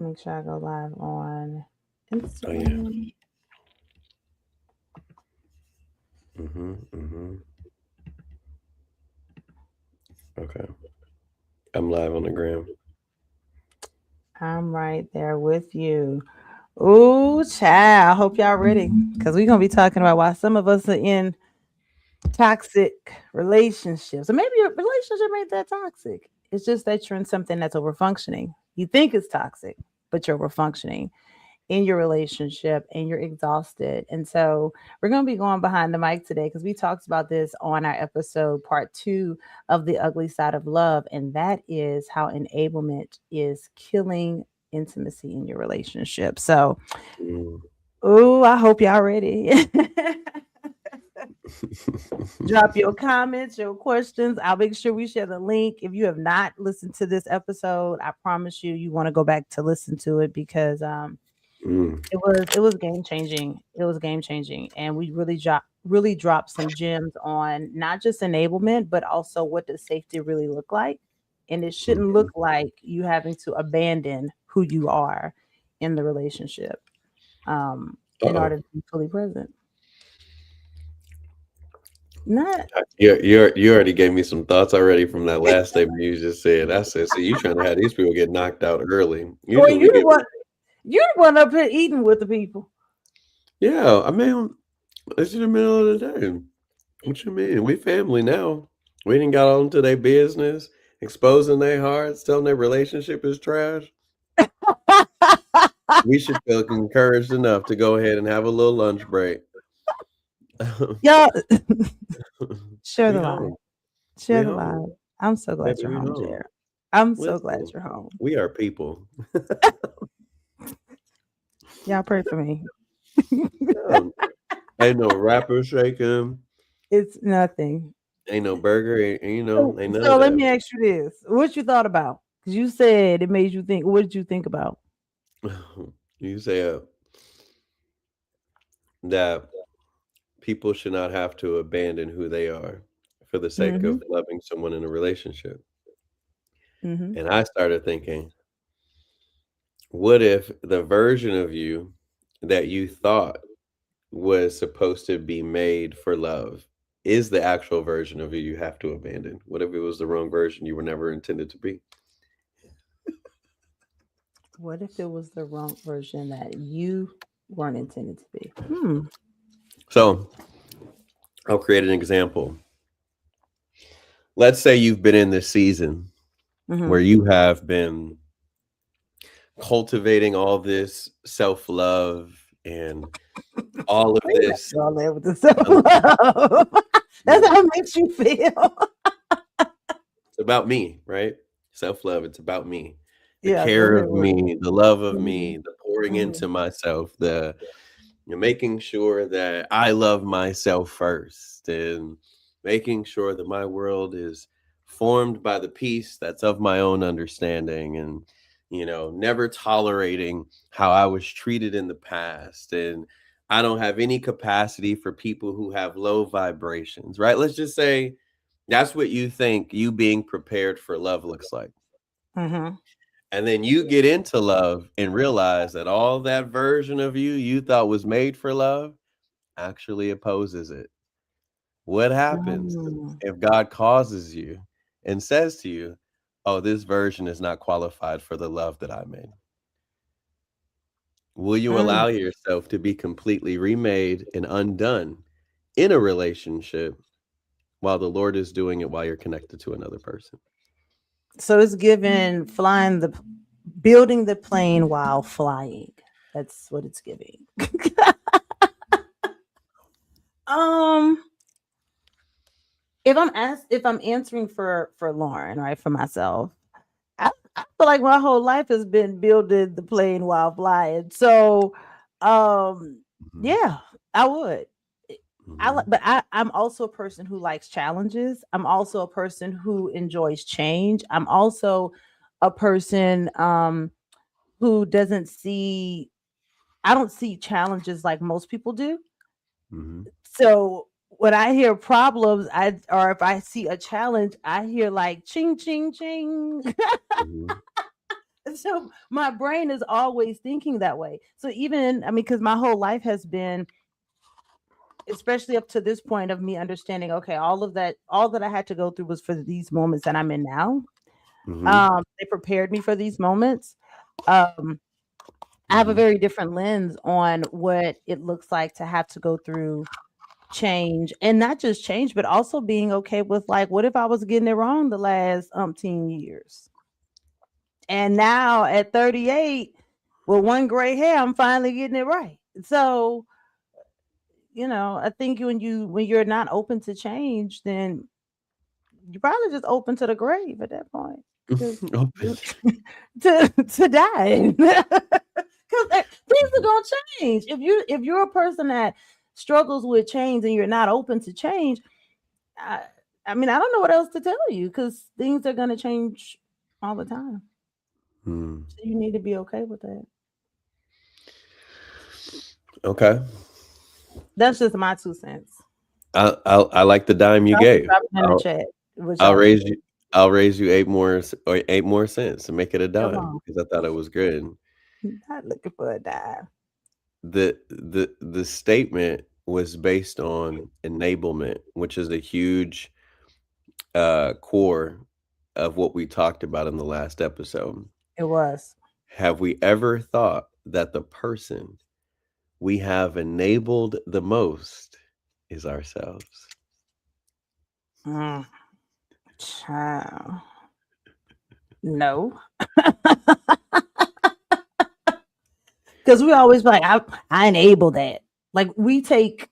Make sure I go live on Oh yeah. Instagram. Mm-hmm. Okay. I'm live on the gram. I'm right there with you. Ooh, child. I hope y'all ready. Because we're going to be talking about why some of us are in toxic relationships. Or maybe your relationship ain't that toxic. It's just that you're in something that's over functioning. You think it's toxic, but you're over functioning in your relationship and you're exhausted. And so we're going to be going behind the mic today because we talked about this on our episode part 2 of The Ugly Side of Love. And that is how enablement is killing intimacy in your relationship. So, Mm. ooh, I hope y'all ready. Drop your comments, your questions. I'll make sure we share the link. If you have not listened to this episode, I promise you want to go back to listen to it because Mm. it was game changing. It was game changing, and we really dropped some gems on not just enablement, but also what does safety really look like, and it shouldn't Mhm. look like you having to abandon who you are in the relationship in Uh-oh. order to be fully present. Not You already gave me some thoughts already from that last statement you just said. I said, so you trying to have these people get knocked out early. or Usually we get, you're the one up here eating with the people. yeah, I mean, it's in the middle of the day. What you mean? We family now. We didn't got on to their business, exposing their hearts, telling their relationship is trash. We should feel encouraged enough to go ahead and have a little lunch break. Y'all share We the live. home. We Share the home. live. I'm so glad Baby, you're we home, home. Jared. I'm so glad Listen, you're home. we are people. Y'all pray for me. Yeah. Ain't no rapper shaking. It's nothing. Ain't no burger. Ain't none So of let that. me ask you this: what you thought about? Because you said it made you think. What did you think about? You say that people should not have to abandon who they are for the sake Mm-hmm. of loving someone in a relationship. Mm-hmm. And I started thinking, what if the version of you that you thought was supposed to be made for love is the actual version of you have to abandon? What if it was the wrong version you were never intended to be? What if it was the wrong version that you weren't intended to be? Hmm. So I'll create an example. Let's say you've been in this season Mm-hmm. where you have been cultivating all this self love and all of Why you this. got all that with the self um, love? That's Yeah, how it makes you feel. it's about me, right? Self love, it's about me. The Yeah. Go care ahead of with it. me, the love of Mm-hmm. me, the pouring Mm-hmm. into myself, the making sure that I love myself first and making sure that my world is formed by the peace that's of my own understanding and never tolerating how I was treated in the past and I don't have any capacity for people who have low vibrations, right? Let's just say that's what you think you being prepared for love looks like. Mm-hmm. And then you get into love and realize that all that version of you thought was made for love actually opposes it. What happens Mm. if God causes you and says to you, "Oh, this version is not qualified for the love that I made"? Will you Mm. allow yourself to be completely remade and undone in a relationship while the Lord is doing it while you're connected to another person? So it's given building the plane while flying. That's what it's giving. um, if I'm answering for Lauren, right, for myself, I feel like my whole life has been building the plane while flying. So, um, Mhm, yeah, I would. mhm, But I'm also a person who likes challenges. I'm also a person who enjoys change. I'm also a person who doesn't see I don't see challenges like most people do. mhm, So when I hear problems, or if I see a challenge, I hear like ching ching ching. mhm. So my brain is always thinking that way. So even, I mean, because my whole life has been, especially up to this point of me understanding, okay, all that I had to go through was for these moments that I'm in now. Hmm. They prepared me for these moments. Um, I have a Hmm. very different lens on what it looks like to have to go through change, and not just change, but also being okay with, like, what if I was getting it wrong the last umpteen years? And now at 38, with one gray hair, I'm finally getting it right. So, I think when you're not open to change, then you're probably just open to the grave at that point. Just Open. to die. Because things are gonna change. If you're a person that struggles with change and you're not open to change, I, I mean, I don't know what else to tell you, because things are gonna change all the time. Hmm. So you need to be okay with that. Okay. That's just my 2 cents. I like the dime you Y'all can gave. drop it in the I'll chat what I'll y'all think. raise you. I'll raise you eight more cents to make it a Come dime on. because I thought it was good. Not looking for a dime. The statement was based on enablement, which is a huge core of what we talked about in the last episode. It was. Have we ever thought that the person we have enabled the most is ourselves? Mm, child. No. Because we always be like, I enable that. Like, we take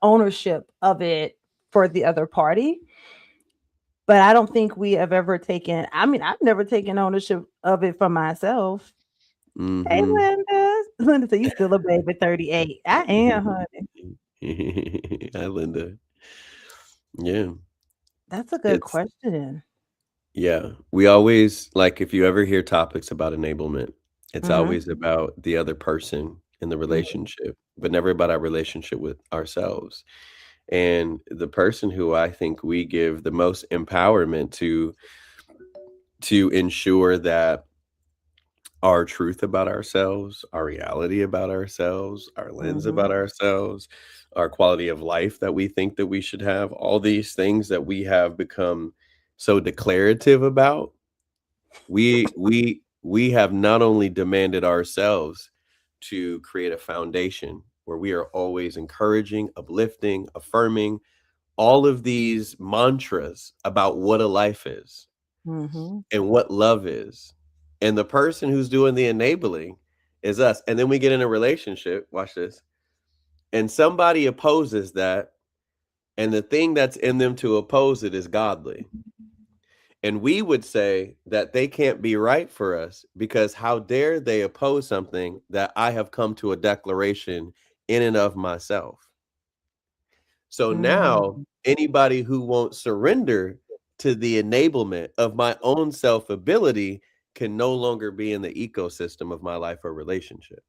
ownership of it for the other party, but I don't think we have ever taken. I mean, I've never taken ownership of it for myself. Hey, Hmm. Linda. Linda said, "You still a baby, 38." I am, honey. Hi, Linda. Yeah, That's a good it's question. yeah. We always like if you ever hear topics about enablement, it's Mm-hmm. always about the other person in the relationship, but never about our relationship with ourselves. And the person who I think we give the most empowerment to ensure that our truth about ourselves, our reality about ourselves, our lens Mm-hmm. about ourselves, our quality of life that we think that we should have, all these things that we have become so declarative about, we have not only demanded ourselves to create a foundation where we are always encouraging, uplifting, affirming all of these mantras about what a life is Mm-hmm. and what love is. And the person who's doing the enabling is us. And then we get in a relationship, watch this, and somebody opposes that. And the thing that's in them to oppose it is godly. And we would say that they can't be right for us because how dare they oppose something that I have come to a declaration in and of myself. So now Mm-hmm. anybody who won't surrender to the enablement of my own self ability can no longer be in the ecosystem of my life or relationship.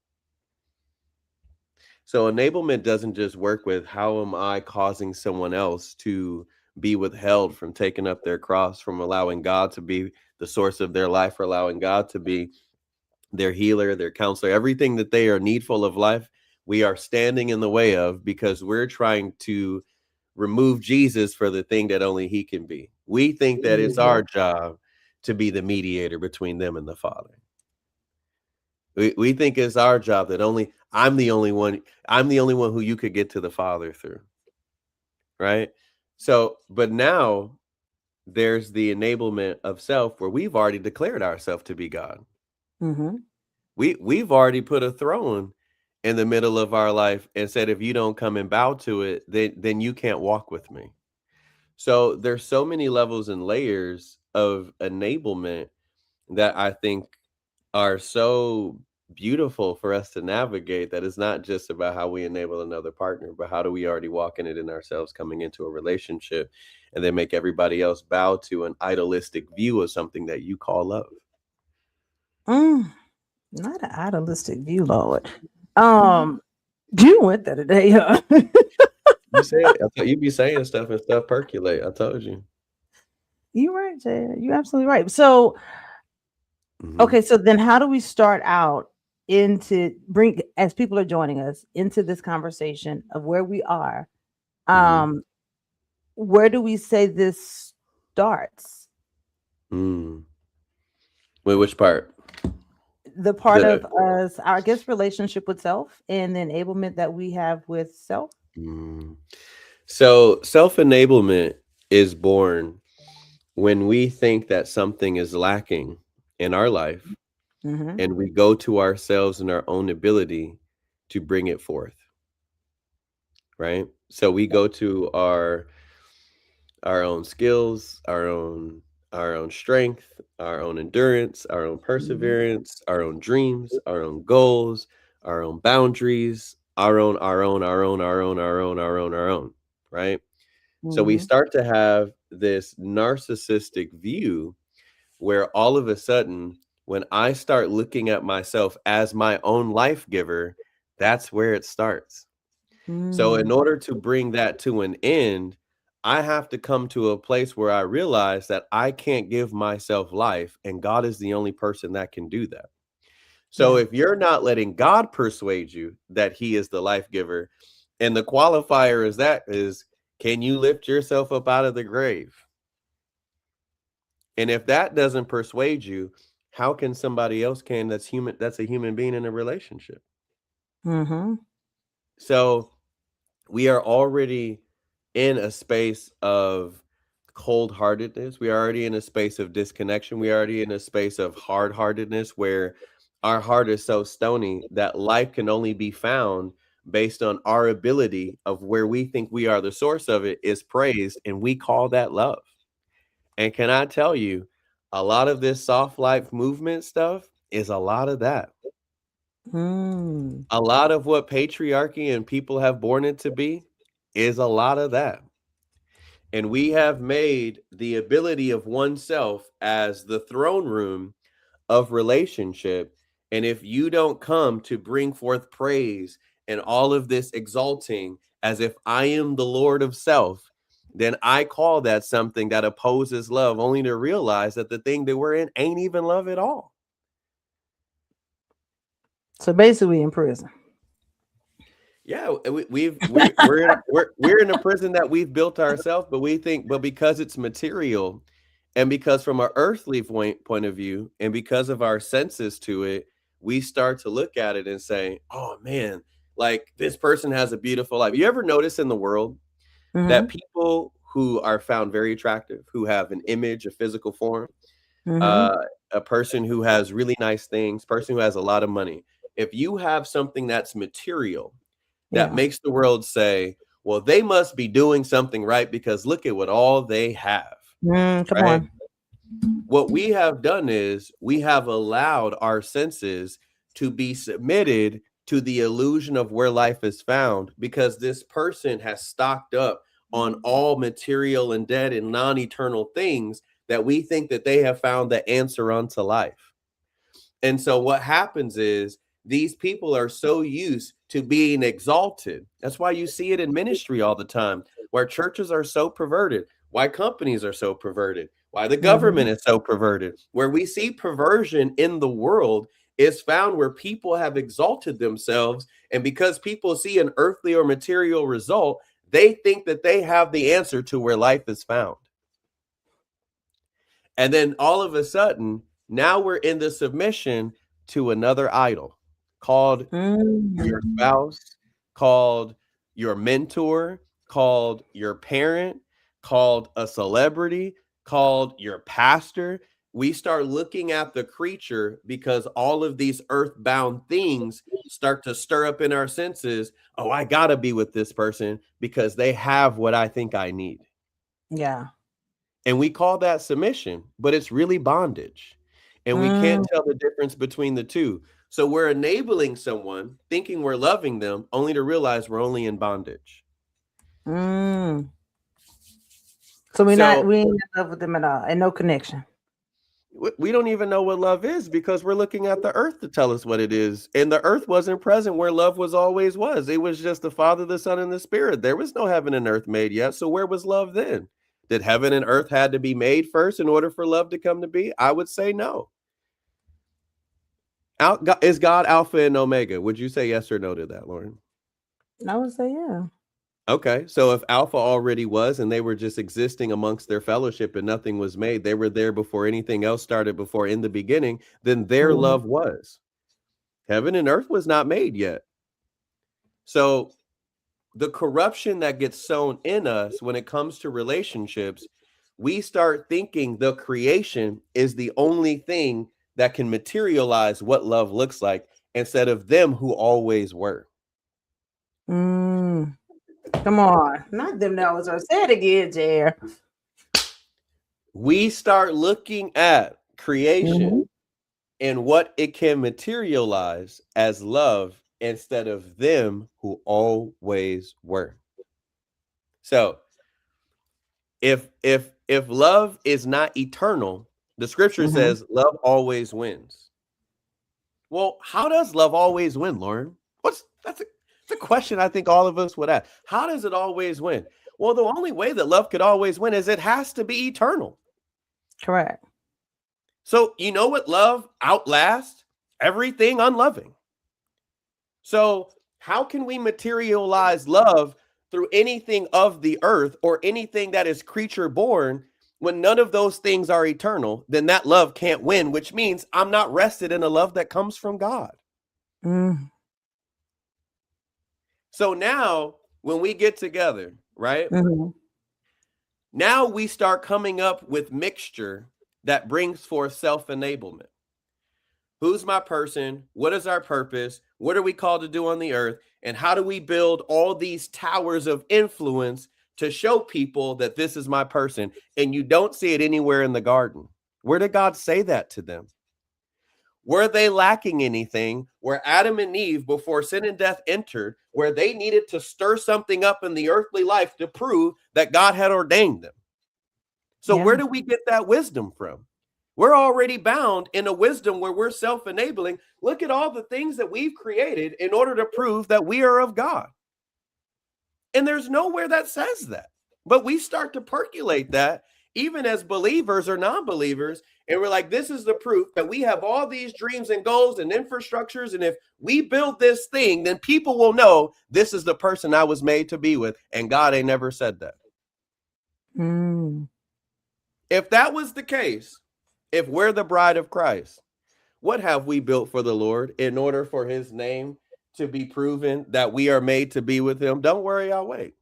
So enablement doesn't just work with how am I causing someone else to be withheld from taking up their cross, from allowing God to be the source of their life, or allowing God to be their healer, their counselor, everything that they are needful of life, we are standing in the way of because we're trying to remove Jesus for the thing that only he can be. We think that it's Mhm. our job to be the mediator between them and the Father. We think it's our job that only I'm the only one who you could get to the Father through, right? So, but now there's the enablement of self where we've already declared ourselves to be God. Mhm. We've already put a throne in the middle of our life and said if you don't come and bow to it, then you can't walk with me. So there's so many levels and layers of enablement that I think are so beautiful for us to navigate that it's not just about how we enable another partner, but how do we already walk in it in ourselves coming into a relationship and then make everybody else bow to an idealistic view of something that you call love. Mm, not an idealistic view, Lord. Um, you went there today, huh? You say it. I thought you'd be saying stuff and stuff percolate. I told you. You right, Jay. You absolutely right. So Mhm. Okay, so then how do we start out into bring as people are joining us into this conversation of where we are? Mhm. Um, where do we say this starts? Mm. Wait, which part? The part The of us, I guess, relationship with self and the enablement that we have with self. mm. So self-enablement is born when we think that something is lacking in our life Mm-hmm. and we go to ourselves and our own ability to bring it forth, right? So we go to our own skills, our own strength, our own endurance, our own Mm-hmm. perseverance, our own dreams, our own goals, our own boundaries, our own, right? So we Mm-hmm. start to have this narcissistic view where all of a sudden, when I start looking at myself as my own life giver, that's where it starts. So, in Mm. order to bring that to an end, I have to come to a place where I realize that I can't give myself life, and God is the only person that can do that. So, Yeah. if you're not letting God persuade you that He is the life giver, and the qualifier is that is, can you lift yourself up out of the grave? And if that doesn't persuade you, how can somebody else can that's human that's a human being in a relationship? Mm-hmm. So we are already in a space of cold-heartedness. We are already in a space of disconnection. We are already in a space of hard-heartedness where our heart is so stony that life can only be found based on our ability of where we think we are the source of it is praised, and we call that love. And can I tell you, a lot of this soft life movement stuff is a lot of that. Mm. A lot of what patriarchy and people have born it to be is a lot of that. And we have made the ability of oneself as the throne room of relationship. And if you don't come to bring forth praise and all of this exalting as if I am the Lord of self, then I call that something that opposes love, only to realize that the thing that we're in ain't even love at all. So basically, in prison. Yeah, we're in a prison that we've built ourselves, but we think, but because it's material, and because from our earthly point of view, and because of our senses to it, we start to look at it and say, "Oh man, like this person has a beautiful life." You ever notice in the world that Mm-hmm. people who are found very attractive, who have an image, a physical form, Mm-hmm. uh, a person who has really nice things, person who has a lot of money, if you have something that's material that Yeah. makes the world say, well, they must be doing something right because look at what all they have, Come right? on. What we have done is we have allowed our senses to be submitted to the illusion of where life is found because this person has stocked up on all material and dead and non-eternal things that we think that they have found the answer unto life. And so what happens is these people are so used to being exalted. That's why you see it in ministry all the time, where churches are so perverted, why companies are so perverted, why the Mm-hmm. government is so perverted. Where we see perversion in the world is found where people have exalted themselves. And because people see an earthly or material result, they think that they have the answer to where life is found. And then all of a sudden, now we're in the submission to another idol called your Mm. spouse, called your mentor, called your parent, called a celebrity, called your pastor. We start looking at the creature because all of these earthbound things start to stir up in our senses. Oh, I got to be with this person because they have what I think I need. Yeah. And we call that submission, but it's really bondage. And we can't Mm. tell the difference between the two. So we're enabling someone, thinking we're loving them, only to realize we're only in bondage. Mm. So So we ain't in love with them at all, and no connection. we don't even know what love is because we're looking at the earth to tell us what it is. And the earth wasn't present where love was always was. It was just the Father, the Son, and the Spirit. There was no heaven and earth made yet. So where was love then? Did heaven and earth had to be made first in order for love to come to be? I would say no. Is God Alpha and Omega? Would you say yes or no to that, Lauren? I would say yeah. Okay, so if Alpha already was and they were just existing amongst their fellowship and nothing was made, they were there before anything else started, before in the beginning, then their Mhm. love was. Heaven and earth was not made yet. So the corruption that gets sown in us when it comes to relationships, we start thinking the creation is the only thing that can materialize what love looks like instead of them who always were. Mm. Come on, not them that was. Say it again, Jer. We start looking at creation Mhm. and what it can materialize as love instead of them who always were. So if love is not eternal, the scripture Mhm. says love always wins. Well, how does love always win, Lauren? That's a question I think all of us would ask. How does it always win? Well, the only way that love could always win is it has to be eternal. Correct. So you know what love outlasts? Everything unloving. So how can we materialize love through anything of the earth or anything that is creature born when none of those things are eternal? Then that love can't win, which means I'm not rested in a love that comes from God. Mm. So now when we get together, right? Mhm. Now we start coming up with mixture that brings forth self-enablement. Who's my person? What is our purpose? What are we called to do on the earth? And how do we build all these towers of influence to show people that this is my person? And you don't see it anywhere in the garden. Where did God say that to them? Were they lacking anything? Where Adam and Eve, before sin and death entered, where they needed to stir something up in the earthly life to prove that God had ordained them? So Yeah. where do we get that wisdom from? We're already bound in a wisdom where we're self-enabling. Look at all the things that we've created in order to prove that we are of God. And there's nowhere that says that. But we start to percolate that even as believers or non-believers. And we're like, this is the proof that we have all these dreams and goals and infrastructures. And if we build this thing, then people will know this is the person I was made to be with. And God ain't never said that. Mm. If that was the case, if we're the bride of Christ, what have we built for the Lord in order for his name to be proven that we are made to be with him? Don't worry, I'll wait.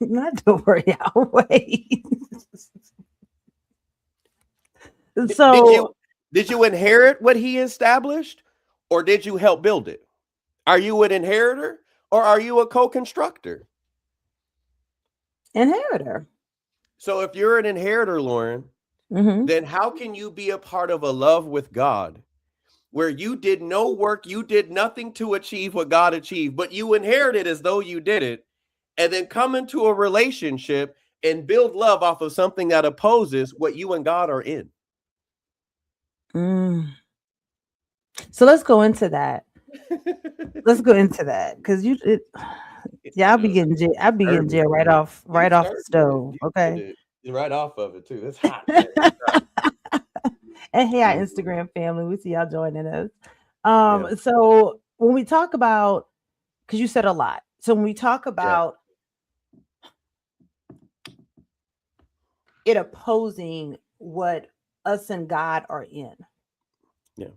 Not to worry, I'll wait. So Did you inherit what he established, or did you help build it? Are you an inheritor or are you a co-constructor? inheritor. So if you're an inheritor, Lauren, Mhm. then how can you be a part of a love with God where you did no work, you did nothing to achieve what God achieved, but you inherited as though you did it, and then come into a relationship and build love off of something that opposes what you and God are in? Mm. So let's go into that. Let's go into that because I'll be getting jail. I'll be getting jail right off You the started stove. it. You Okay. did it right off of it too. It's hot. Man. And hey, our Instagram family, we see y'all joining us. Yeah. So when we talk about, because you said a lot, so when we talk about it opposing what us and God are in, Yeah.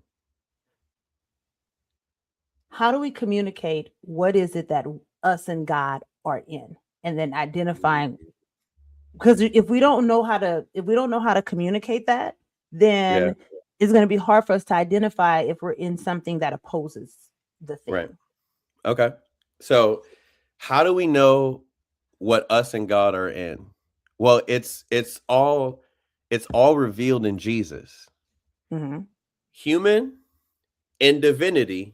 how do we communicate what is it that us and God are in, and then identifying? Because if we don't know how to communicate that, then it's going to be hard for us to identify if we're in something that opposes the thing. Right. Okay. So how do we know what us and God are in? Well, it's all revealed in Jesus. Mm-hmm. Human and divinity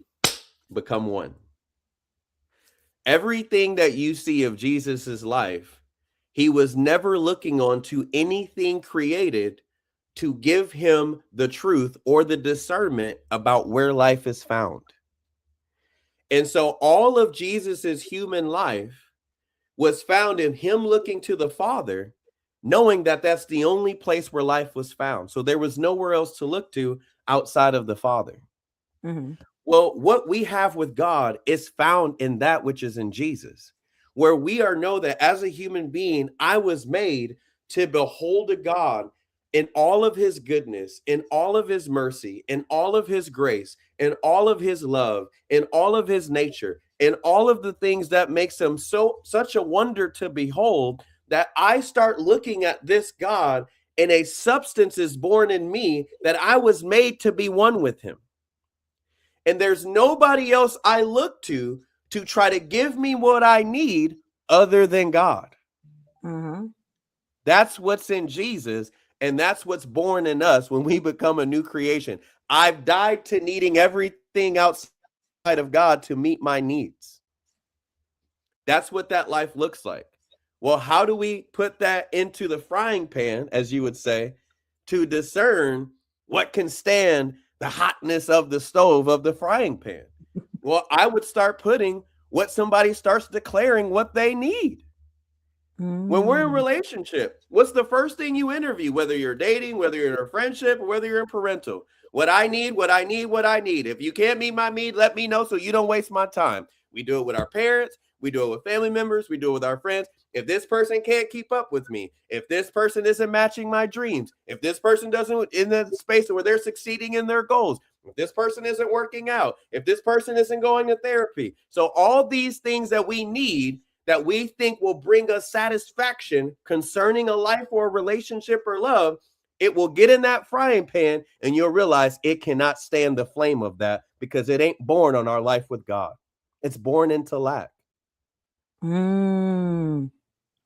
become one. Everything that you see of Jesus's life, he was never looking onto anything created to give him the truth or the discernment about where life is found. And so all of Jesus's human life was found in him looking to the Father, knowing that that's the only place where life was found. So there was nowhere else to look to outside of the Father. Mhm. Well, what we have with God is found in that which is in Jesus, where we are know that as a human being, I was made to behold a God in all of his goodness, in all of his mercy, in all of his grace, in all of his love, in all of his nature, in all of the things that makes him such a wonder to behold, that I start looking at this God and a substance is born in me that I was made to be one with him. And there's nobody else I look to try to give me what I need other than God. Mm-hmm. That's what's in Jesus, and that's what's born in us when we become a new creation. I've died to needing everything outside of God to meet my needs. That's what that life looks like. Well, how do we put that into the frying pan, as you would say, to discern what can stand the hotness of the stove of the frying pan? Well, I would start putting what somebody starts declaring what they need. When we're in Mm. relationship, what's the first thing you interview, whether you're dating, whether you're in a friendship, or whether you're in parental? What I need, what I need, what I need. If you can't meet my need, let me know so you don't waste my time. We do it with our parents. We do it with family members. We do it with our friends. If this person can't keep up with me, if this person isn't matching my dreams, if this person doesn't in the space where they're succeeding in their goals, if this person isn't working out, if this person isn't going to therapy. So all these things that we need that we think will bring us satisfaction concerning a life or a relationship or love, it will get in that frying pan and you'll realize it cannot stand the flame of that because it ain't born on our life with God. It's born into lack. Mm.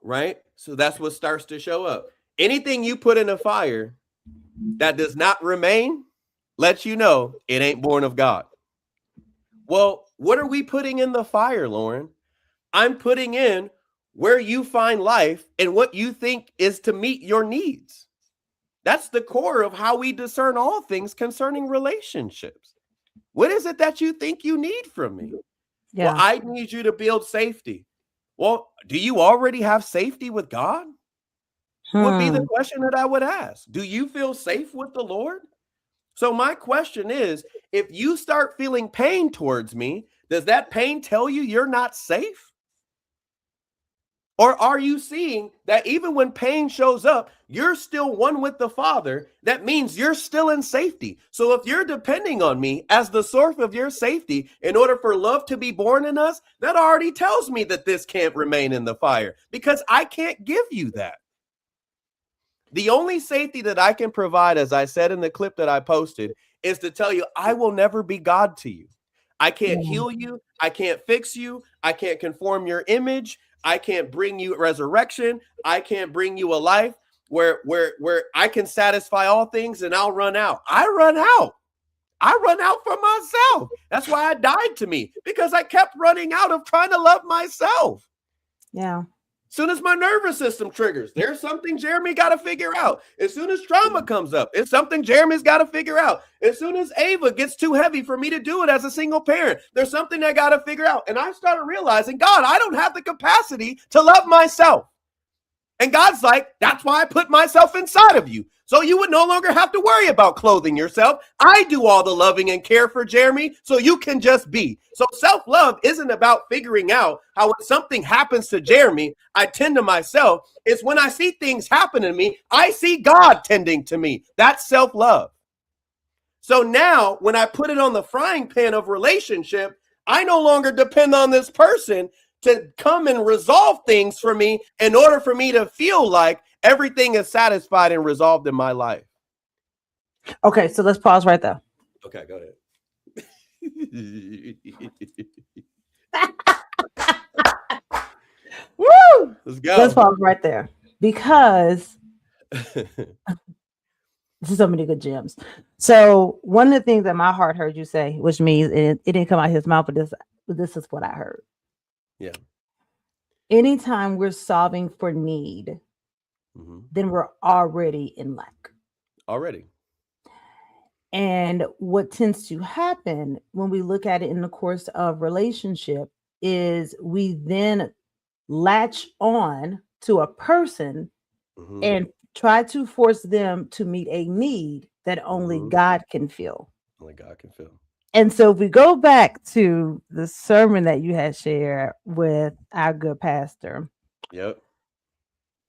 Right? So that's what starts to show up. Anything you put in a fire that does not remain lets you know it ain't born of God. Well, what are we putting in the fire, Lauren? I'm putting in where you find life and what you think is to meet your needs. That's the core of how we discern all things concerning relationships. What is it that you think you need from me? Well, Yeah. I need you to build safety. Well, do you already have safety with God? Would be the question that I would ask. Do you feel safe with the Lord? So my question is, if you start feeling pain towards me, does that pain tell you you're not safe? Or are you seeing that even when pain shows up, you're still one with the Father? That means you're still in safety. So if you're depending on me as the source of your safety in order for love to be born in us, that already tells me that this can't remain in the fire because I can't give you that. The only safety that I can provide, as I said in the clip that I posted, is to tell you I will never be God to you. I can't heal you. I can't fix you. I can't conform your image. I can't bring you resurrection. I can't bring you a life where I can satisfy all things and I'll run out. I run out. I run out for myself. That's why I died to me, because I kept running out of trying to love myself. Yeah. Soon as my nervous system triggers, there's something Jeremy got to figure out. As soon as trauma comes up, it's something Jeremy's got to figure out. As soon as Ava gets too heavy for me to do it as a single parent, there's something I got to figure out. And I started realizing, God, I don't have the capacity to love myself. And God's like, that's why I put myself inside of you. So you would no longer have to worry about clothing yourself. I do all the loving and care for Jeremy, so you can just be. So self-love isn't about figuring out how when something happens to Jeremy, I tend to myself. It's when I see things happen to me, I see God tending to me. That's self-love. So now when I put it on the frying pan of relationship, I no longer depend on this person to come and resolve things for me in order for me to feel like everything is satisfied and resolved in my life. Okay, so let's pause right there. Okay, go ahead. Woo! Let's go. Let's pause right there because this is so many good gems. So one of the things that my heart heard you say, which means it didn't come out of his mouth, but this is what I heard. Yeah. Anytime we're solving for need, then we're already in lack. Already. And what tends to happen when we look at it in the course of relationship is we then latch on to a person and try to force them to meet a need that only God can fill. Only God can fill. And so if we go back to the sermon that you had shared with our good pastor, Yep.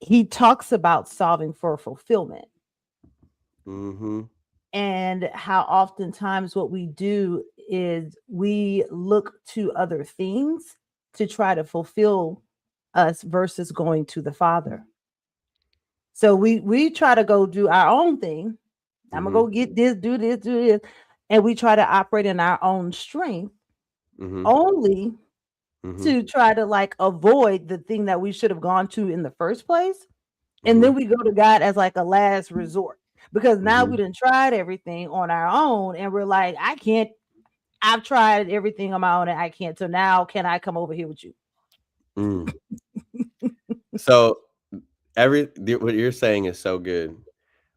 he talks about solving for fulfillment Mm-hmm. and how oftentimes what we do is we look to other things to try to fulfill us versus going to the Father. So we try to go do our own thing. I'm gonna go get this, do this, and we try to operate in our own strength only to try to like avoid the thing that we should have gone to in the first place. And then we go to God as like a last resort because now we done tried everything on our own and we're like, I can't, I've tried everything on my own and I can't. So now can I come over here with you? So what you're saying is so good.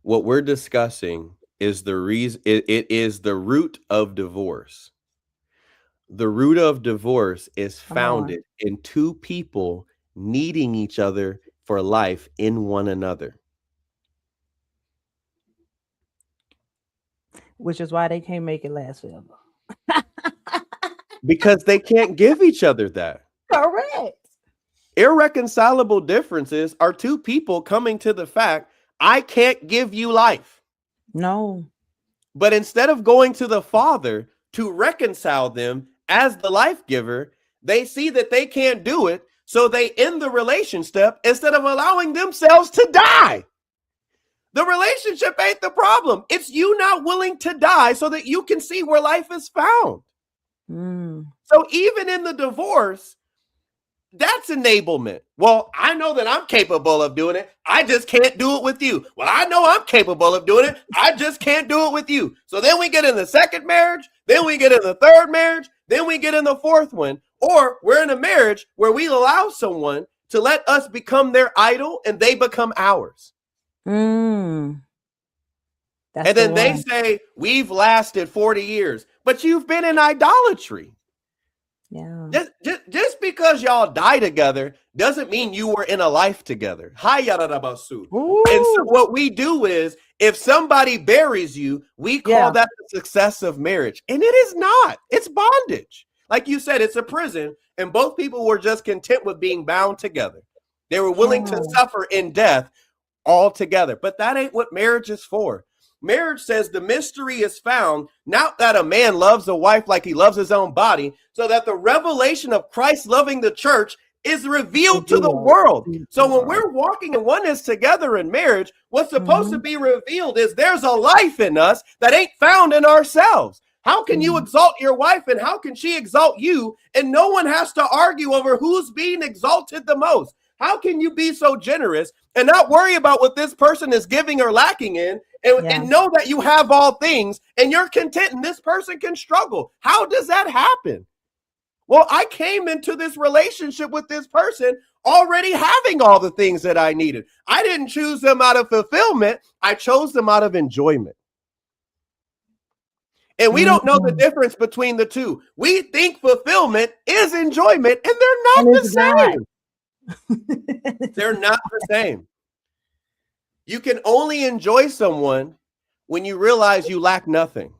What we're discussing is the reason it is the root of divorce. The root of divorce is founded in two people needing each other for life in one another. Which is why they can't make it last forever. Because they can't give each other that. Correct. Irreconcilable differences are two people coming to the fact, I can't give you life. No. But instead of going to the Father to reconcile them as the life giver, they see that they can't do it. So they end the relationship instead of allowing themselves to die. The relationship ain't the problem. It's you not willing to die so that you can see where life is found. So even in the divorce, that's enablement. Well, I know that I'm capable of doing it. I just can't do it with you. Well, I know I'm capable of doing it. I just can't do it with you. So then we get in the second marriage. Then we get in the third marriage. Then we get in the fourth one. Or we're in a marriage where we allow someone to let us become their idol and they become ours. And then they say, we've lasted 40 years, but you've been in idolatry. Yeah. Just because y'all die together doesn't mean you were in a life together. And so what we do is, if somebody buries you, we call that the success of marriage. And it is not. It's bondage. Like you said, it's a prison. And both people were just content with being bound together. They were willing to suffer in death all together. But that ain't what marriage is for. Marriage says the mystery is found, not that a man loves a wife like he loves his own body, so that the revelation of Christ loving the church is revealed to the world. So when we're walking in oneness together in marriage, what's supposed to be revealed is there's a life in us that ain't found in ourselves. How can you exalt your wife and how can she exalt you? And no one has to argue over who's being exalted the most. How can you be so generous and not worry about what this person is giving or lacking in and know that you have all things and you're content and this person can struggle? How does that happen? Well, I came into this relationship with this person already having all the things that I needed. I didn't choose them out of fulfillment. I chose them out of enjoyment. And we don't know the difference between the two. We think fulfillment is enjoyment and they're not the same. They're not the same. You can only enjoy someone when you realize you lack nothing.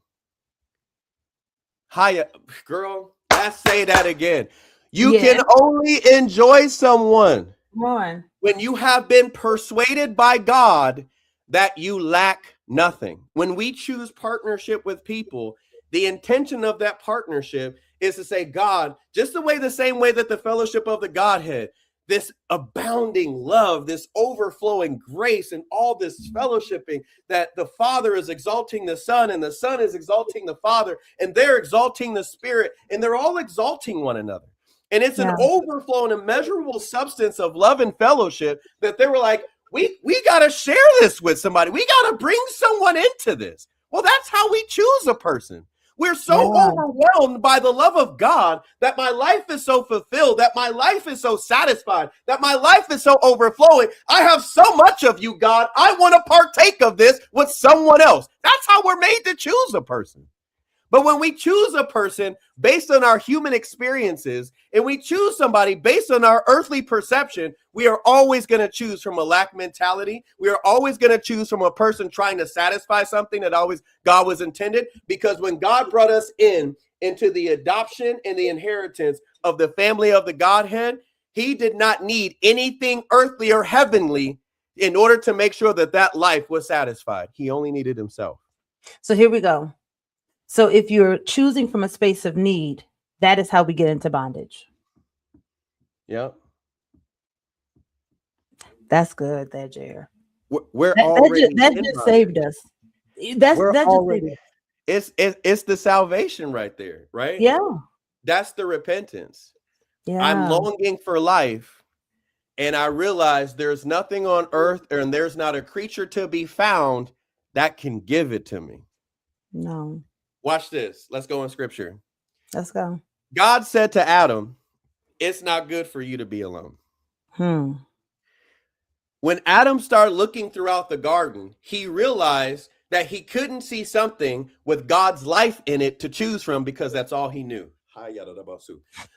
Hi, girl, let's say that again. You can only enjoy someone when you have been persuaded by God that you lack nothing. When we choose partnership with people, the intention of that partnership is to say, God, just the same way that the fellowship of the Godhead, this abounding love, this overflowing grace, and all this fellowshipping that the Father is exalting the Son and the Son is exalting the Father and they're exalting the Spirit and they're all exalting one another. And it's an overflow and immeasurable substance of love and fellowship that they were like, we got to share this with somebody. We got to bring someone into this. Well, that's how we choose a person. We're so overwhelmed by the love of God that my life is so fulfilled, that my life is so satisfied, that my life is so overflowing. I have so much of you, God. I want to partake of this with someone else. That's how we're made to choose a person. But when we choose a person based on our human experiences and we choose somebody based on our earthly perception, we are always going to choose from a lack mentality. We are always going to choose from a person trying to satisfy something that always God was intended. Because when God brought us into the adoption and the inheritance of the family of the Godhead, he did not need anything earthly or heavenly in order to make sure that that life was satisfied. He only needed himself. So here we go. So if you're choosing from a space of need, that is how we get into bondage. Yep. That's good, that Jer. We're already that just saved us. That already. It's the salvation right there, right? Yeah. That's the repentance. Yeah. I'm longing for life, and I realize there's nothing on earth, and there's not a creature to be found that can give it to me. No. Watch this. Let's go in scripture. Let's go. God said to Adam, it's not good for you to be alone. When Adam started looking throughout the garden, he realized that he couldn't see something with God's life in it to choose from because that's all he knew.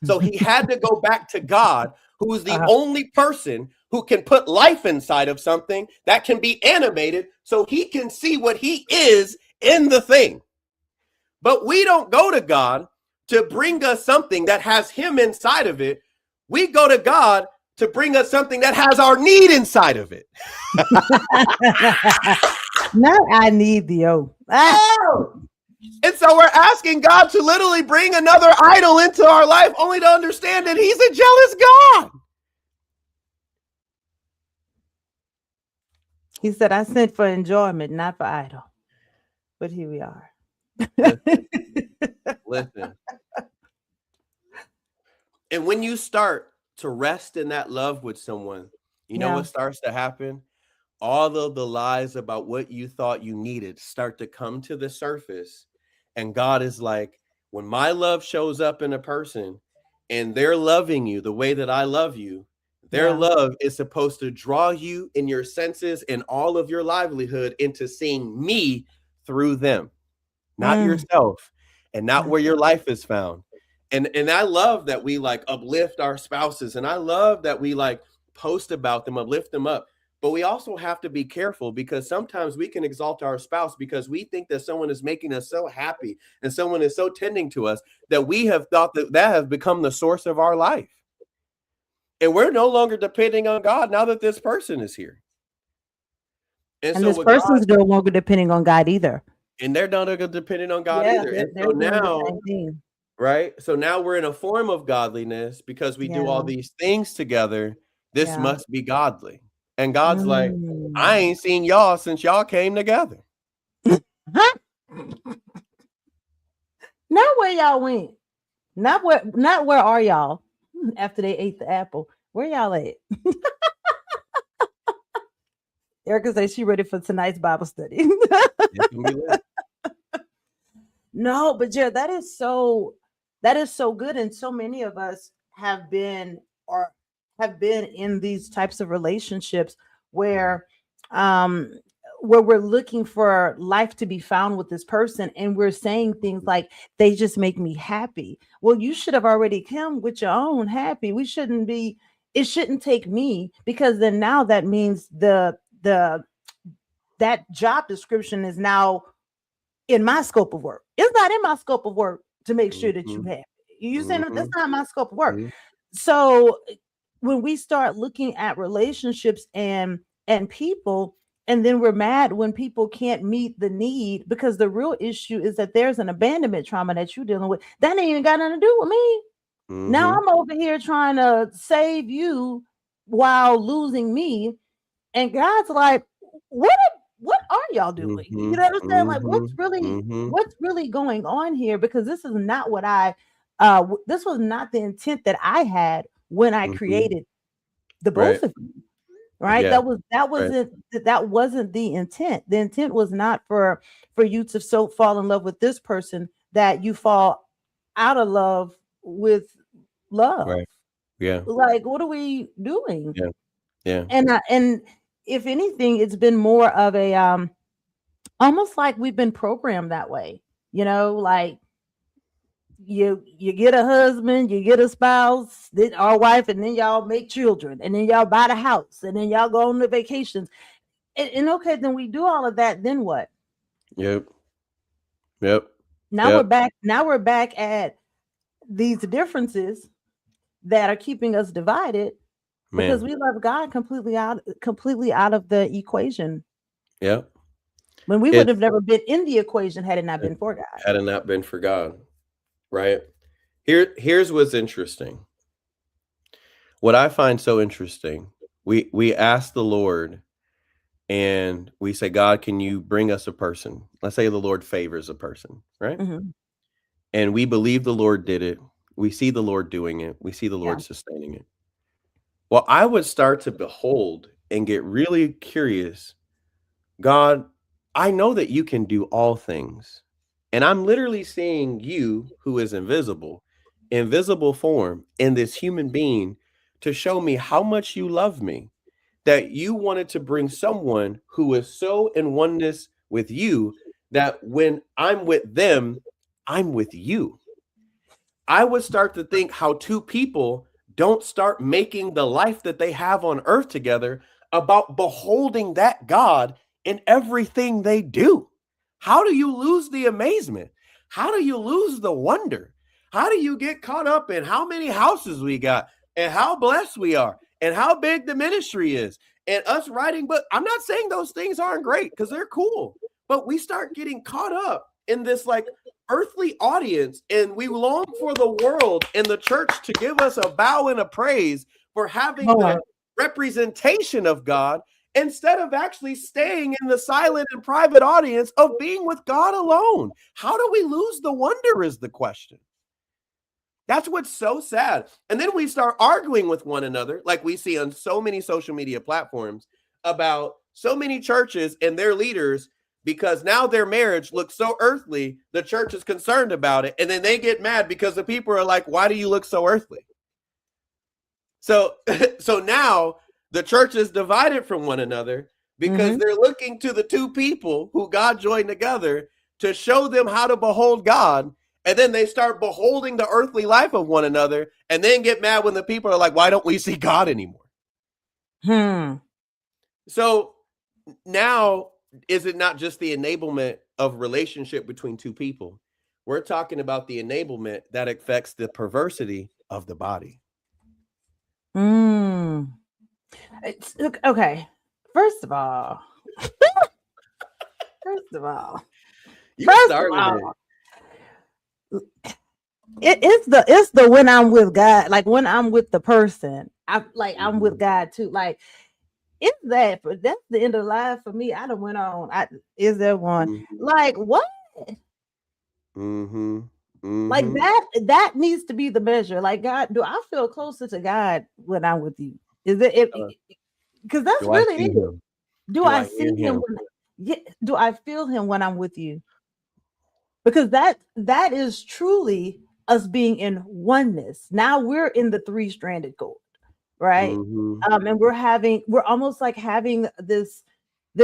So he had to go back to God, who is the only person who can put life inside of something that can be animated so he can see what he is in the thing. But we don't go to God to bring us something that has him inside of it. We go to God to bring us something that has our need inside of it. Now I need the And so we're asking God to literally bring another idol into our life only to understand that he's a jealous God. He said, I sent for enjoyment, not for idol. But here we are. Listen. And when you start to rest in that love with someone, you know what starts to happen? All of the lies about what you thought you needed start to come to the surface. And God is like, when my love shows up in a person and they're loving you the way that I love you, their love is supposed to draw you in your senses and all of your livelihood into seeing me through them, not yourself, and not where your life is found. And I love that we like uplift our spouses, and I love that we like post about them, uplift them up. But we also have to be careful because sometimes we can exalt our spouse because we think that someone is making us so happy and someone is so tending to us that we have thought that has become the source of our life. And we're no longer depending on God now that this person is here. And so this person's no longer depending on God either. And they're not depending on God either. And so now, right? So now we're in a form of godliness because we do all these things together. This must be godly. And God's like, I ain't seen y'all since y'all came together. Not where y'all went. Not where are y'all after they ate the apple? Where y'all at? Erica says she ready for tonight's Bible study. No, but yeah, that is so good. And so many of us have been in these types of relationships where we're looking for life to be found with this person, and we're saying things like, they just make me happy. Well, you should have already come with your own happy. It shouldn't take me, because then now that means that job description is now in my scope of work. It's not in my scope of work to make sure that you happy. You saying that's not my scope of work. So when we start looking at relationships and people, and then we're mad when people can't meet the need, because the real issue is that there's an abandonment trauma that you're dealing with. That ain't even got nothing to do with me. Now I'm over here trying to save you while losing me. And God's like, what are y'all doing? You know what I'm saying? Like, what's really going on here? Because this is not what this was not the intent that I had when I created the both of you. Right. Yeah. That wasn't the intent. The intent was not for you to so fall in love with this person that you fall out of love with love. Right. Yeah. Like, what are we doing? Yeah. Yeah. And if anything, it's been more of a almost like we've been programmed that way, like you get a husband, you get a spouse, then or wife, and then y'all make children, and then y'all buy the house, and then y'all go on the vacations. And okay, then we do all of that. Then what? Yep. Yep. Now Yep. we're back. Now we're back at these differences that are keeping us divided because Man. we love God completely out of the equation. Yep. When we would It's have never been in the equation had it not been for God. had it not been for God. Right. Here's what's interesting. What I find so interesting, we ask the Lord and we say, God, can you bring us a person? Let's say the Lord favors a person, right? Mhm. And we believe the Lord did it. We see the Lord doing it. We see the Yeah. Lord sustaining it. Well, I would start to behold and get really curious. God, I know that you can do all things. And I'm literally seeing you, who is invisible form in this human being to show me how much you love me, that you wanted to bring someone who is so in oneness with you that when I'm with them, I'm with you. I would start to think how two people don't start making the life that they have on earth together about beholding that God in everything they do. How do you lose the amazement? How do you lose the wonder? How do you get caught up in how many houses we got and how blessed we are and how big the ministry is and us writing books? I'm not saying those things aren't great because they're cool, but we start getting caught up in this like earthly audience, and we long for the world and the church to give us a bow and a praise for having the representation of God instead of actually staying in the silent and private audience of being with God alone. How do we lose the wonder is the question. That's what's so sad. And then we start arguing with one another, like we see on so many social media platforms about so many churches and their leaders, because now their marriage looks so earthly, the church is concerned about it. And then they get mad because the people are like, why do you look so earthly? So now the church is divided from one another because they're looking to the two people who God joined together to show them how to behold God. And then they start beholding the earthly life of one another and then get mad when the people are like, why don't we see God anymore? So now, is it not just the enablement of relationship between two people? We're talking about the enablement that affects the perversity of the body. Okay. First of all, it's the when I'm with God, like when I'm with the person, I'm with God too. Like, is that that's the end of life for me? I done went on. Is there one like what? Like that needs to be the measure. Like, God, do I feel closer to God when I'm with you? Is it because that's really it. Do I see him? Do I feel him when I'm with you? Because that is truly us being in oneness. Now we're in the three-stranded cord, right? And we're almost like having this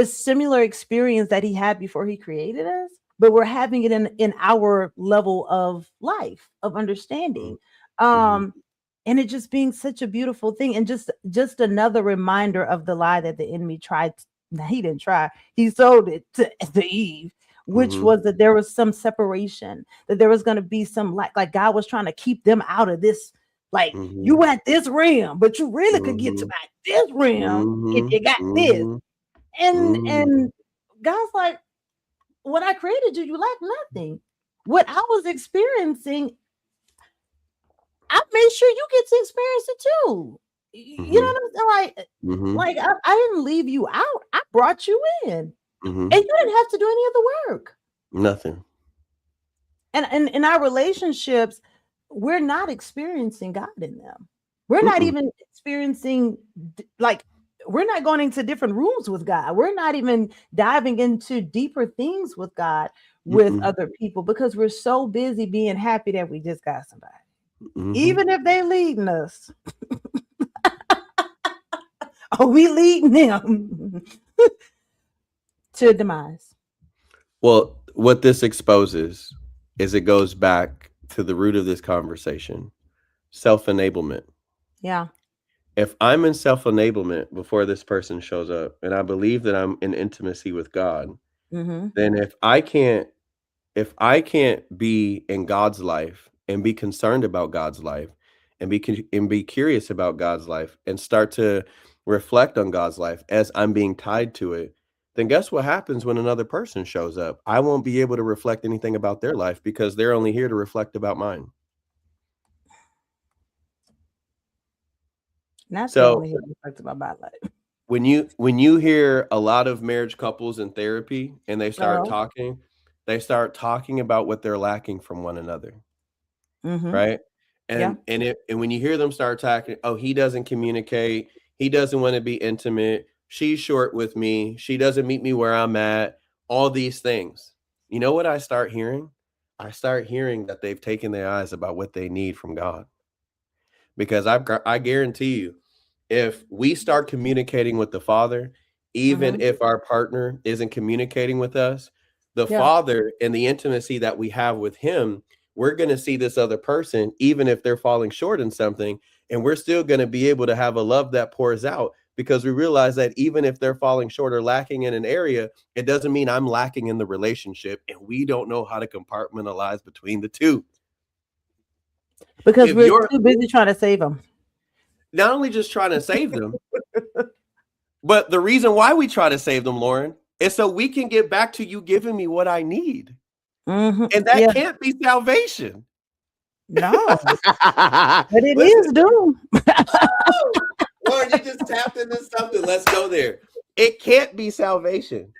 similar experience that he had before he created us, but we're having it in our level of life, of understanding. And it just being such a beautiful thing, and just another reminder of the lie that the enemy tried. He didn't try. He sold it to Eve, which was that there was some separation, that there was going to be some like God was trying to keep them out of this. Like, you at this realm, but you really could get to this realm if you got this. And God's like, when I created you, you lack nothing. What I was experiencing, I made sure you get to experience it too. You know what I'm saying? Like I didn't leave you out. I brought you in. And you didn't have to do any of the work. Nothing. And in our relationships, we're not experiencing God in them. We're not even experiencing, like, we're not going into different rooms with God. We're not even diving into deeper things with God with other people because we're so busy being happy that we just got somebody. Even if they're leading us. Are we leading them to demise? Well, what this exposes is it goes back to the root of this conversation. Self-enablement. Yeah. If I'm in self-enablement before this person shows up, and I believe that I'm in intimacy with God, Mm-hmm. then if I can't be in God's life and be concerned about God's life and be curious about God's life and start to reflect on God's life as I'm being tied to it, then guess what happens when another person shows up? I won't be able to reflect anything about their life because they're only here to reflect about mine. Not the So only here talked about my life. when you hear a lot of marriage couples in therapy and they start talking about what they're lacking from one another. Mm-hmm. Right. Yeah. And when you hear them start talking, oh, he doesn't communicate, he doesn't want to be intimate, she's short with me, she doesn't meet me where I'm at, all these things. You know what I start hearing? I start hearing that they've taken their eyes about what they need from God. Because I guarantee you, if we start communicating with the Father, even Mm-hmm. if our partner isn't communicating with us, the Yeah. Father and the intimacy that we have with him, we're going to see this other person, even if they're falling short in something, and we're still going to be able to have a love that pours out because we realize that even if they're falling short or lacking in an area, it doesn't mean I'm lacking in the relationship, and we don't know how to compartmentalize between the two. Because If we're you're too busy trying to save them. not only just trying to save them, but the reason why we try to save them, Lauren, is so we can get back to you giving me what I need. Mm-hmm. And that Yeah. can't be salvation. No, but it Listen, is doom. oh, Lauren, you just tapped into something. Let's go there. It can't be salvation.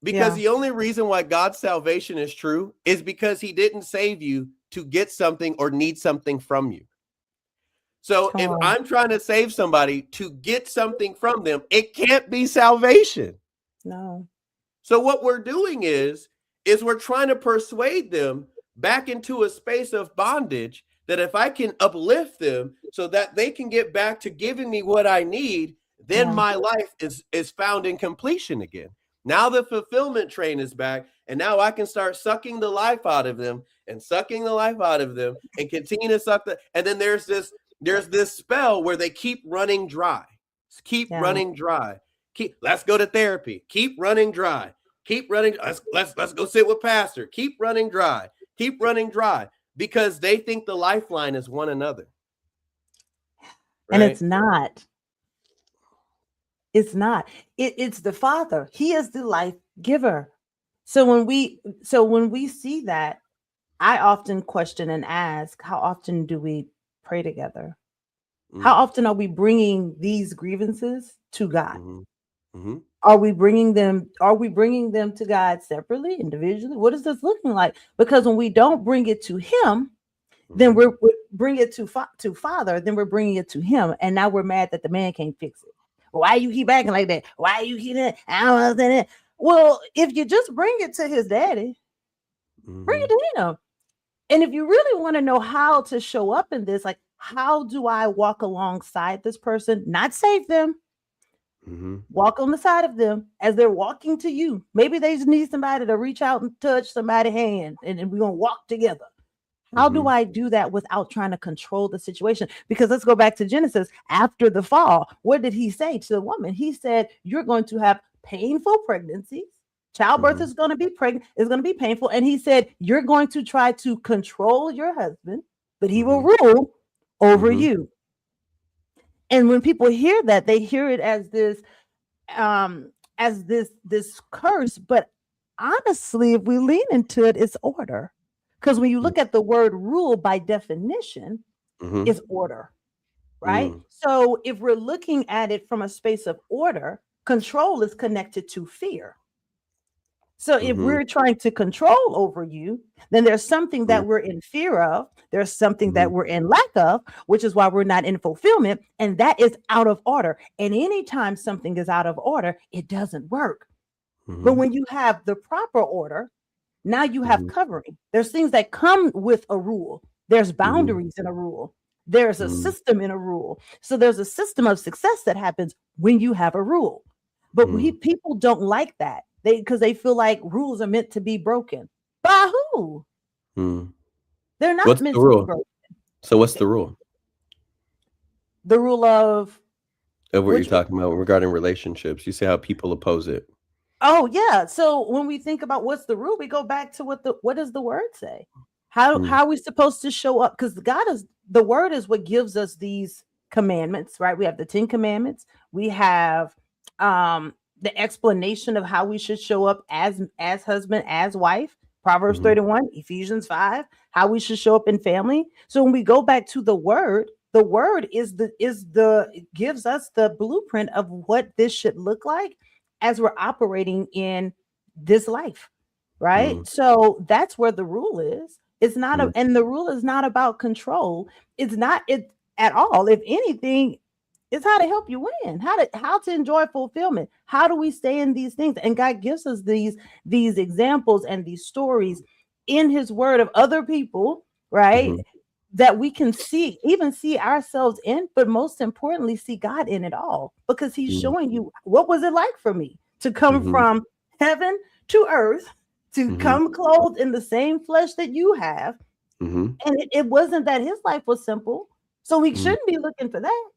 Because Yeah. the only reason why God's salvation is true is because he didn't save you to get something or need something from you. So Come if on. I'm trying to save somebody to get something from them, it can't be salvation. No. So what we're doing is we're trying to persuade them back into a space of bondage that if I can uplift them so that they can get back to giving me what I need, then Yeah. my life is found in completion again. Now the fulfillment train is back, and now I can start sucking the life out of them and sucking the life out of them and continue to suck and then there's this spell where they keep running dry. Keep Yeah. running dry. Let's go to therapy. Keep running dry. Keep running. Let's go sit with pastor. Keep running dry. Keep running dry because they think the lifeline is one another. And it's not. It's not. It's the Father. He is the life giver. So when we see that, I often question and ask, how often do we pray together? How often are we bringing these grievances to God? Mm-hmm. Are we bringing them to God separately, individually? What is this looking like? Because when we don't bring it to him, then we bring it to Father, then we're bringing it to him, and now we're mad that the man can't fix it. Why you keep acting like that? Why you keep that? I don't understand it. Well, if you just bring it to his daddy, bring it to him. And if you really want to know how to show up in this, like, how do I walk alongside this person, not save them, walk on the side of them as they're walking to you. Maybe they just need somebody to reach out and touch somebody's hand, and we're going to walk together. How do I do that without trying to control the situation? Because let's go back to Genesis. After the fall, what did he say to the woman? He said, you're going to have painful pregnancies. Childbirth is going to be painful. And he said, you're going to try to control your husband, but he will rule over you. And when people hear that, they hear it as this curse. But honestly, if we lean into it, it's order. Because when you look at the word rule, by definition, is order, right? So if we're looking at it from a space of order, control is connected to fear. So if we're trying to control over you, then there's something that we're in fear of. There's something that we're in lack of, which is why we're not in fulfillment. And that is out of order. And anytime something is out of order, it doesn't work. But when you have the proper order, now you have covering. There's things that come with a rule. There's boundaries in a rule. There's a system in a rule. So there's a system of success that happens when you have a rule. But people don't like that. Because they feel like rules are meant to be broken. By who? They're not What's meant the to be rule? broken. So what's the rule The rule of of what you're which talking about regarding relationships? You see how people oppose it. Oh yeah. So when we think about what's the rule, we go back to what does the word say? Mm, How are we supposed to show up? Because God is the word is what gives us these commandments, right? We have the 10 commandments, we have the explanation of how we should show up as husband, as wife, Proverbs mhm, 31, Ephesians 5, how we should show up in family. So when we go back to the word is the it gives us the blueprint of what this should look like as we're operating in this life, right? mm, So that's where the rule is. It's not mm, and the rule is not about control. It's not it at all. If anything, it's how to help you win, how to enjoy fulfillment. How do we stay in these things? And God gives us these examples and these stories in his word of other people, right? mhm, That we can see ourselves in, but most importantly, see God in it all, because he's mm, showing you what was it like for me to come mhm, from heaven to earth, to mhm, come clothed in the same flesh that you have. mhm, And it wasn't that his life was simple. So we mm, shouldn't be looking for that,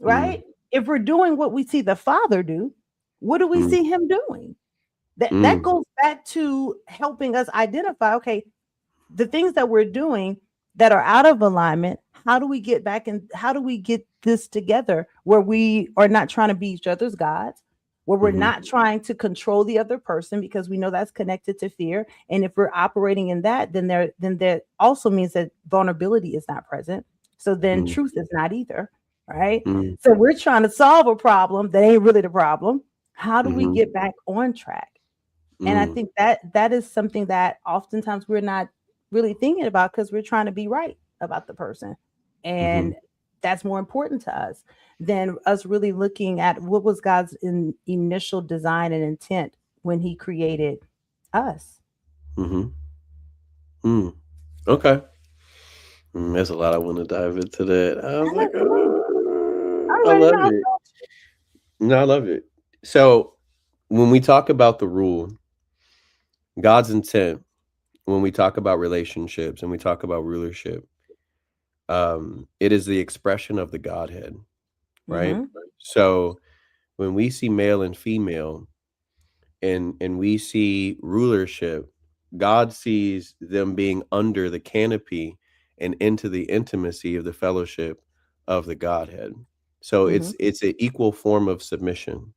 mm, right? If we're doing what we see the Father do, what do we mm, see him doing? That mm, goes back to helping us identify, okay, the things that we're doing that are out of alignment, how do we get back and how do we get this together where we are not trying to be each other's gods, where we're mhm, not trying to control the other person, because we know that's connected to fear. And if we're operating in that, then there also means that vulnerability is not present. So then mm, truth is not either, right? mm, So we're trying to solve a problem that ain't really the problem. How do we mhm, get back on track? And I mm, think that is something that oftentimes we're not really thinking about, because we're trying to be right about the person. mhm, And that's more important to us than us really looking at what was God's initial design and intent when he created us. mhm, mm. Okay. There's a lot I want to dive into that. I was like, Absolutely. I Already love know. it. No, I love it. So when we talk about the rule, God's intent, when we talk about relationships and we talk about rulership, it is the expression of the Godhead, right? Mm-hmm. So when we see male and female and we see rulership, God sees them being under the canopy and into the intimacy of the fellowship of the Godhead. So Mm-hmm. it's an equal form of submission.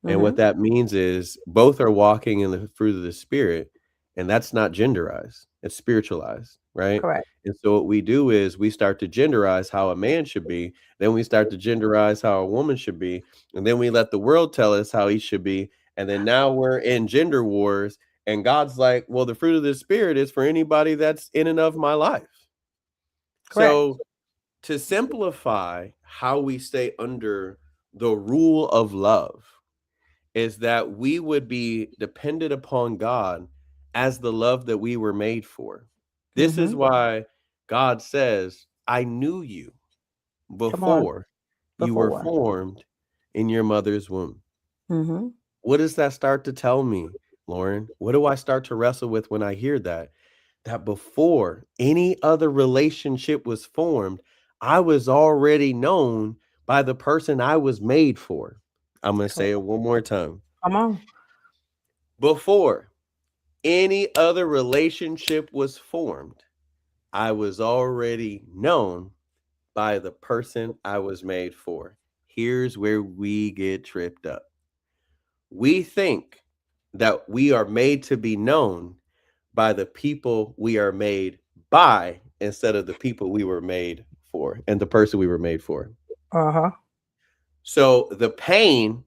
And what Mm-hmm. that means is both are walking in the fruit of the spirit, and that's not genderized. It's spiritualized, right? Correct. And so what we do is we start to genderize how a man should be, then we start to genderize how a woman should be, and then we let the world tell us how he should be, and then now we're in gender wars, and God's like, "Well, the fruit of the spirit is for anybody that's in and of my life." Correct. So to simplify how we stay under the rule of love is that we would be dependent upon God as the love that we were made for. This Mm-hmm. is why God says, I knew you Come on. before you were Before. formed in your mother's womb. Mm-hmm. What does that start to tell me, Lauren? What do I start to wrestle with when I hear that? That before any other relationship was formed, I was already known by the person I was made for. I'm going to say Correct. it one more time. Come on. Before any other relationship was formed, I was already known by the person I was made for. Here's where we get tripped up. We think that we are made to be known by the people we are made by instead of the people we were made for and the person we were made for. Uh-huh. So the pain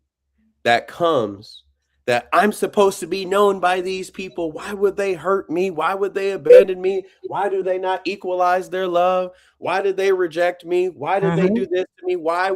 that comes that I'm supposed to be known by these people. Why would they hurt me? Why would they abandon me? Why do they not equalize their love? Why did they reject me? Why did they Mm-hmm. do this to me? Why?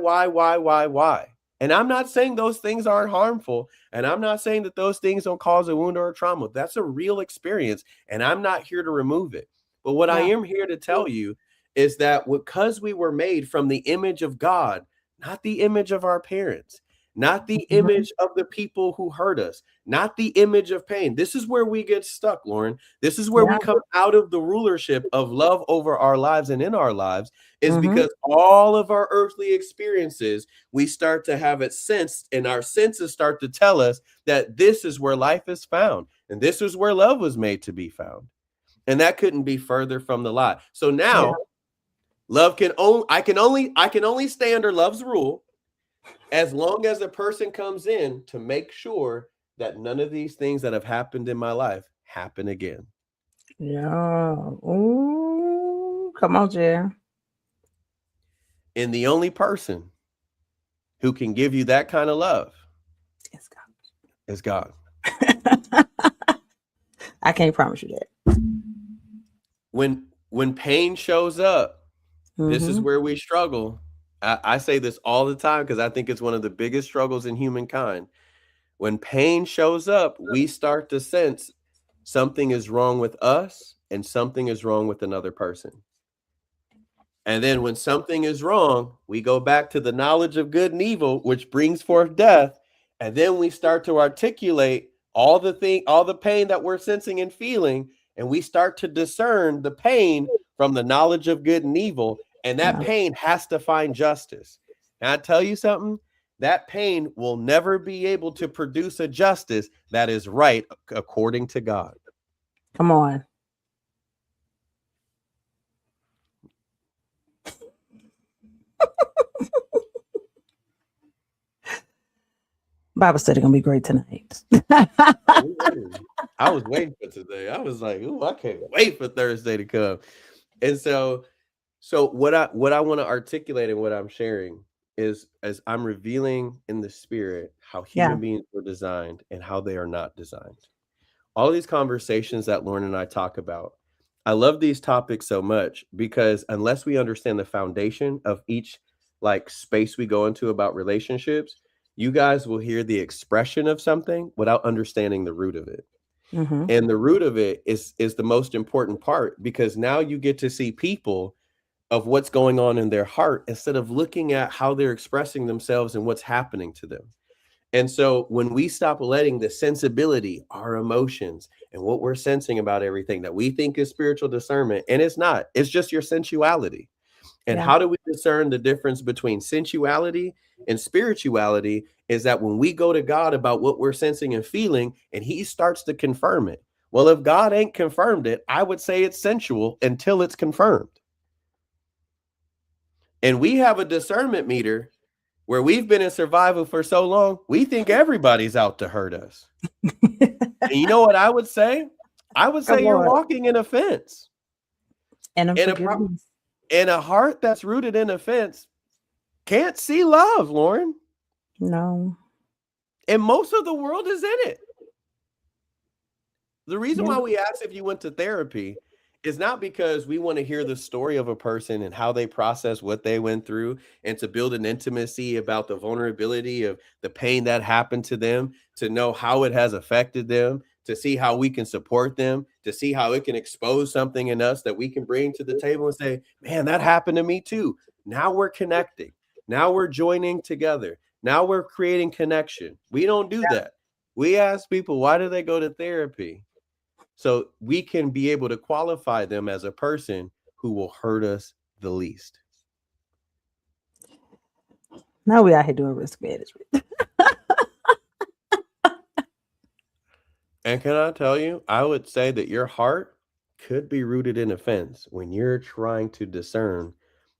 And I'm not saying those things aren't harmful. And I'm not saying that those things don't cause a wound or a trauma. That's a real experience. And I'm not here to remove it. But what I No. am here to tell you is that because we were made from the image of God, not the image of our parents, not the Mhm. image of the people who hurt us, not the image of pain. This is where we get stuck, Lauren. This is where we Yeah. come out of the rulership of love over our lives and in our lives, is Mhm. because all of our earthly experiences, we start to have it sensed, and our senses start to tell us that this is where life is found, and this is where love was made to be found. And that couldn't be further from the lie. So now, Yeah. love can only I can only stay under love's rule as long as a person comes in to make sure that none of these things that have happened in my life happen again. Yeah. Ooh, come on, Jay. And the only person who can give you that kind of love It's is God. God. I can't promise you that. When pain shows up, this is Mhm. where we struggle. I say this all the time because I think it's one of the biggest struggles in humankind. When pain shows up, we start to sense something is wrong with us and something is wrong with another person. And then when something is wrong, we go back to the knowledge of good and evil, which brings forth death. And then we start to articulate all the pain that we're sensing and feeling. And we start to discern the pain from the knowledge of good and evil. And that Yeah. pain has to find justice. And I tell you something, that pain will never be able to produce a justice that is right according to God. Come on. Bible study gonna be great tonight. I was waiting for today. I was like, "Ooh, I can't wait for Thursday to come." And so what I want to articulate and what I'm sharing is as I'm revealing in the spirit how Yeah. human beings were designed and how they are not designed. All these conversations that Lauren and I talk about, I love these topics so much because unless we understand the foundation of each like space we go into about relationships, you guys will hear the expression of something without understanding the root of it. Mm-hmm. And the root of it is the most important part because now you get to see people of what's going on in their heart instead of looking at how they're expressing themselves and what's happening to them. And so when we stop letting the sensibility, our emotions, and what we're sensing about everything that we think is spiritual discernment, and it's not, it's just your sensuality. And Yeah. how do we discern the difference between sensuality and spirituality? Is that when we go to God about what we're sensing and feeling, and He starts to confirm it. Well, if God ain't confirmed it, I would say it's sensual until it's confirmed. And we have a discernment meter where we've been in survival for so long, we think everybody's out to hurt us. And you know what I would say? I would say Come you're on. walking in offense. And And unforgiveness. a heart that's rooted in offense can't see love, Lauren. No. And most of the world is in it. The reason Yeah. why we ask if you went to therapy is not because we want to hear the story of a person and how they process what they went through and to build an intimacy about the vulnerability of the pain that happened to them, to know how it has affected them, to see how we can support them, to see how it can expose something in us that we can bring to the table and say, man, that happened to me too. Now we're connecting. Now we're joining together. Now we're creating connection. We don't do that. We ask people, why do they go to therapy? So we can be able to qualify them as a person who will hurt us the least. Now we out here doing risk management. And can I tell you, I would say that your heart could be rooted in offense when you're trying to discern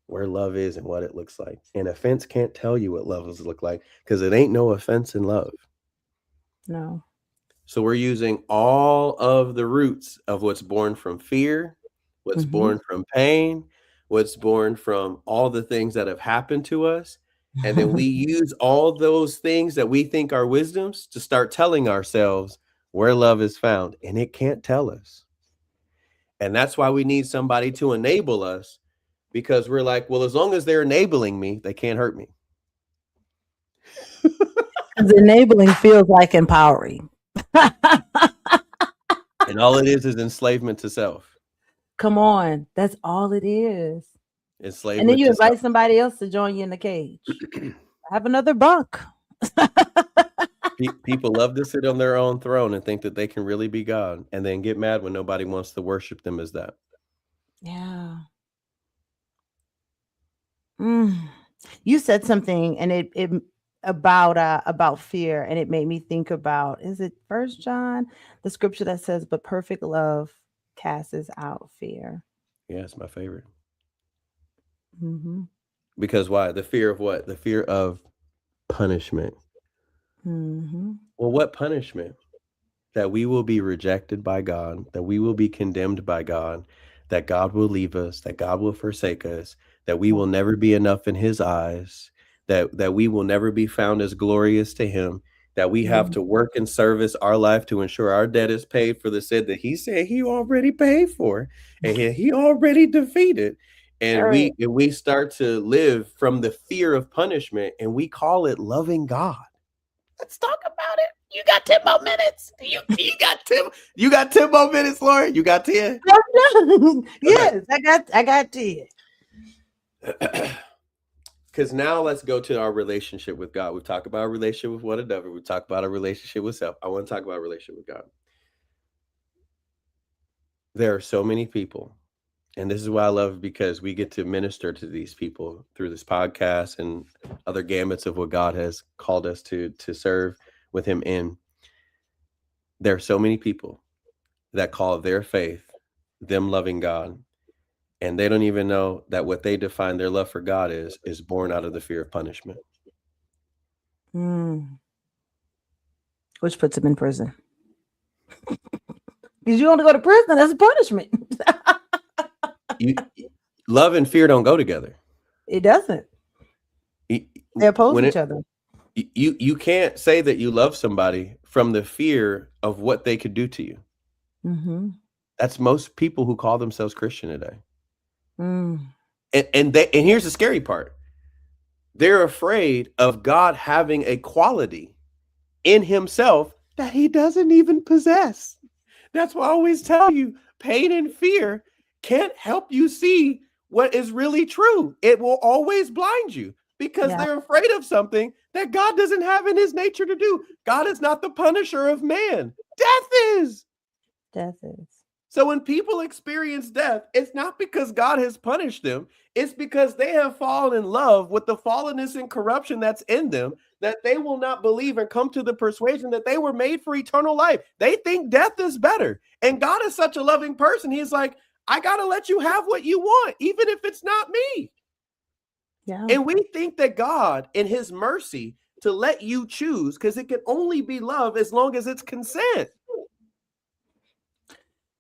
where love is and what it looks like. And offense can't tell you what love look like because it ain't no offense in love. No. So we're using all of the roots of what's born from fear, what's Mhm. born from pain, what's born from all the things that have happened to us. And then we use all those things that we think are wisdoms to start telling ourselves where love is found. And it can't tell us. And that's why we need somebody to enable us because we're like, well, as long as they're enabling me, they can't hurt me. Because enabling feels like empowering. And all it is enslavement to self. Come on. That's all it is. Enslavement And then you to self. invite somebody else to join you in the cage. Have another bunk. People love to sit on their own throne and think that they can really be God, and then get mad when nobody wants to worship them as that. Yeah. You said something, and it about fear, and it made me think about, is it First John, the scripture that says, "But perfect love casts out fear." Yeah, it's my favorite. Hmm. Because why? The fear of what? The fear of punishment. Hmm. Well, what punishment? That we will be rejected by God, that we will be condemned by God, that God will leave us, that God will forsake us, that we will never be enough in his eyes, that we will never be found as glorious to him, that we have to work and service our life to ensure our debt is paid for the sin that he said he already paid for, and he already defeated. And Right. we start to live from the fear of punishment, and we call it loving God. Let's talk about it. You got 10 more minutes. You got 10 more minutes, Lauren. You got 10? Yes, I got 10. Because now let's go to our relationship with God. We've talked about our relationship with one another. We've talked about our relationship with self. I want to talk about our relationship with God. There are so many people, and this is why I love, because we get to minister to these people through this podcast and other gamuts of what God has called us to serve with him in. There are so many people that call their faith them loving God, and they don't even know that what they define their love for God is born out of the fear of punishment. Which puts him in prison. Because you want to go to prison, that's a punishment. Love and fear don't go together. It doesn't. They oppose each other. You can't say that you love somebody from the fear of what they could do to you. Mm-hmm. That's most people who call themselves Christian today. Mm. And here's the scary part. They're afraid of God having a quality in himself that he doesn't even possess. That's why I always tell you, pain and fear can't help you see what is really true. It will always blind you, because they're afraid of something that God doesn't have in his nature to do. God is not the punisher of man. Death is. Death is. So when people experience death, it's not because God has punished them. It's because they have fallen in love with the fallenness and corruption that's in them, that they will not believe and come to the persuasion that they were made for eternal life. They think death is better. And God is such a loving person. He's like, I got to let you have what you want, even if it's not me. Yeah. And we think that God, in his mercy, to let you choose, because it can only be love as long as it's consent.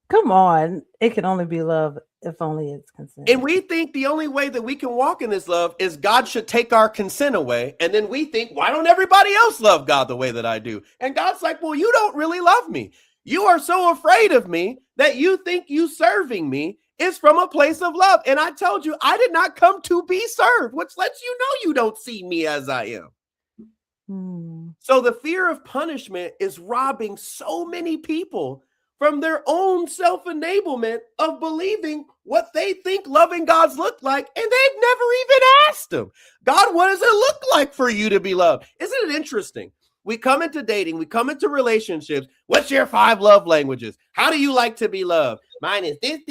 Come on. It can only be love if only it's consent. And we think the only way that we can walk in this love is God should take our consent away. And then we think, why don't everybody else love God the way that I do? And God's like, well, you don't really love me. You are so afraid of me that you think you serving me is from a place of love. And I told you, I did not come to be served, which lets you know you don't see me as I am. So the fear of punishment is robbing so many people from their own self-enablement of believing what they think loving God's look like, and they've never even asked him, God, what does it look like for you to be loved? Isn't it interesting? We come into dating, we come into relationships. What's your 5 love languages? How do you like to be loved? Mine is this,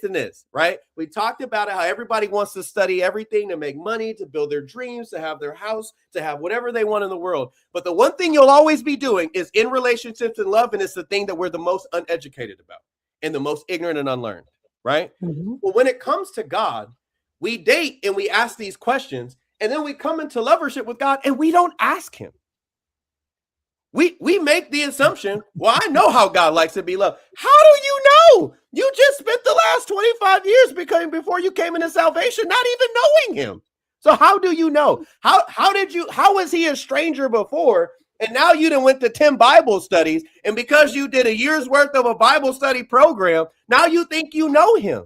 and this, right? We talked about it, how everybody wants to study everything to make money, to build their dreams, to have their house, to have whatever they want in the world. But the one thing you'll always be doing is in relationships and love, and it's the thing that we're the most uneducated about and the most ignorant and unlearned, right? Mm-hmm. Well, when it comes to God, we date and we ask these questions, and then we come into lovership with God and we don't ask him. We make the assumption, well, I know how God likes to be loved. How do you know? You just spent the last 25 years before you came into salvation, not even knowing him. So how do you know? How was he a stranger before? And now you done went to 10 Bible studies. And because you did a year's worth of a Bible study program, now you think you know him.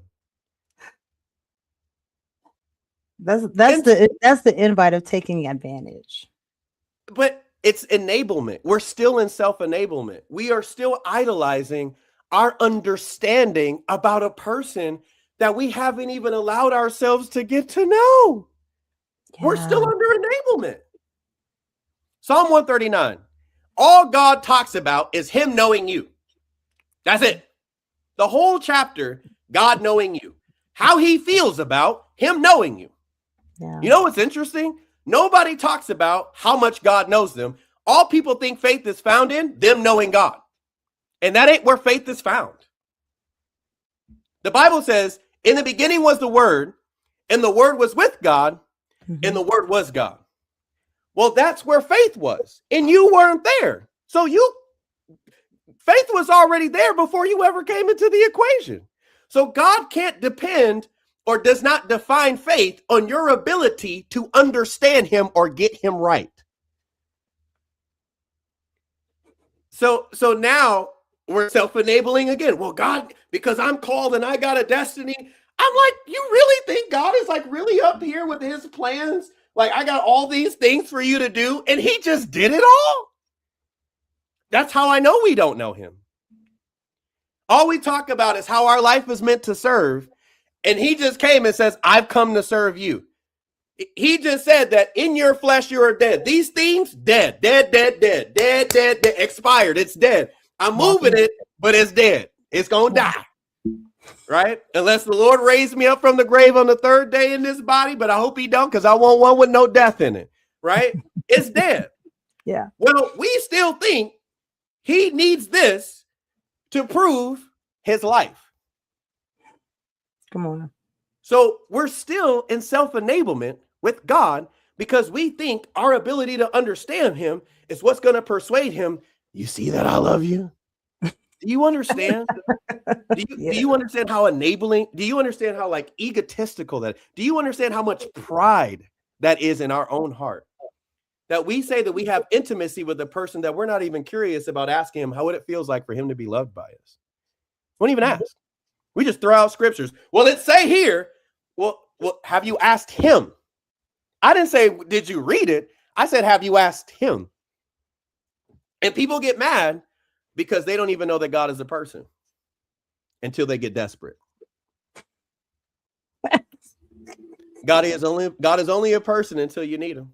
That's the invite of taking advantage. But it's enablement. We're still in self-enablement. We are still idolizing our understanding about a person that we haven't even allowed ourselves to get to know. Yeah. We're still under enablement. Psalm 139. All God talks about is him knowing you. That's it. The whole chapter, God knowing you. How he feels about him knowing you. Yeah. You know what's interesting? Nobody talks about how much God knows them. All people think faith is found in them knowing God. And that ain't where faith is found. The Bible says, in the beginning was the Word, and the Word was with God, and the Word was God. Well, that's where faith was, and you weren't there. So faith was already there before you ever came into the equation. So God can't depend or does not define faith on your ability to understand him or get him right. So now we're self-enabling again. Well, God, because I'm called and I got a destiny. I'm like, you really think God is like really up here with his plans? Like, I got all these things for you to do, and he just did it all? That's how I know we don't know him. All we talk about is how our life is meant to serve, and he just came and says, I've come to serve you. He just said that in your flesh you are dead. These themes, dead, expired. It's dead. I'm moving it, but it's dead. It's going to die. Right? Unless the Lord raised me up from the grave on the third day in this body, but I hope he don't, because I want one with no death in it. Right? It's dead. Yeah. Well, we still think he needs this to prove his life. Come on. So we're still in self-enablement with God because we think our ability to understand him is what's going to persuade him. You see that I love you? Do you understand? Do you understand how enabling? Do you understand how like egotistical that? Do you understand how much pride that is in our own heart? That we say that we have intimacy with a person that we're not even curious about asking him how it feels like for him to be loved by us. We don't even ask. We just throw out scriptures. Well, it say here, well, have you asked him? I didn't say, did you read it? I said, have you asked him? And people get mad because they don't even know that God is a person until they get desperate. God is only a person until you need him.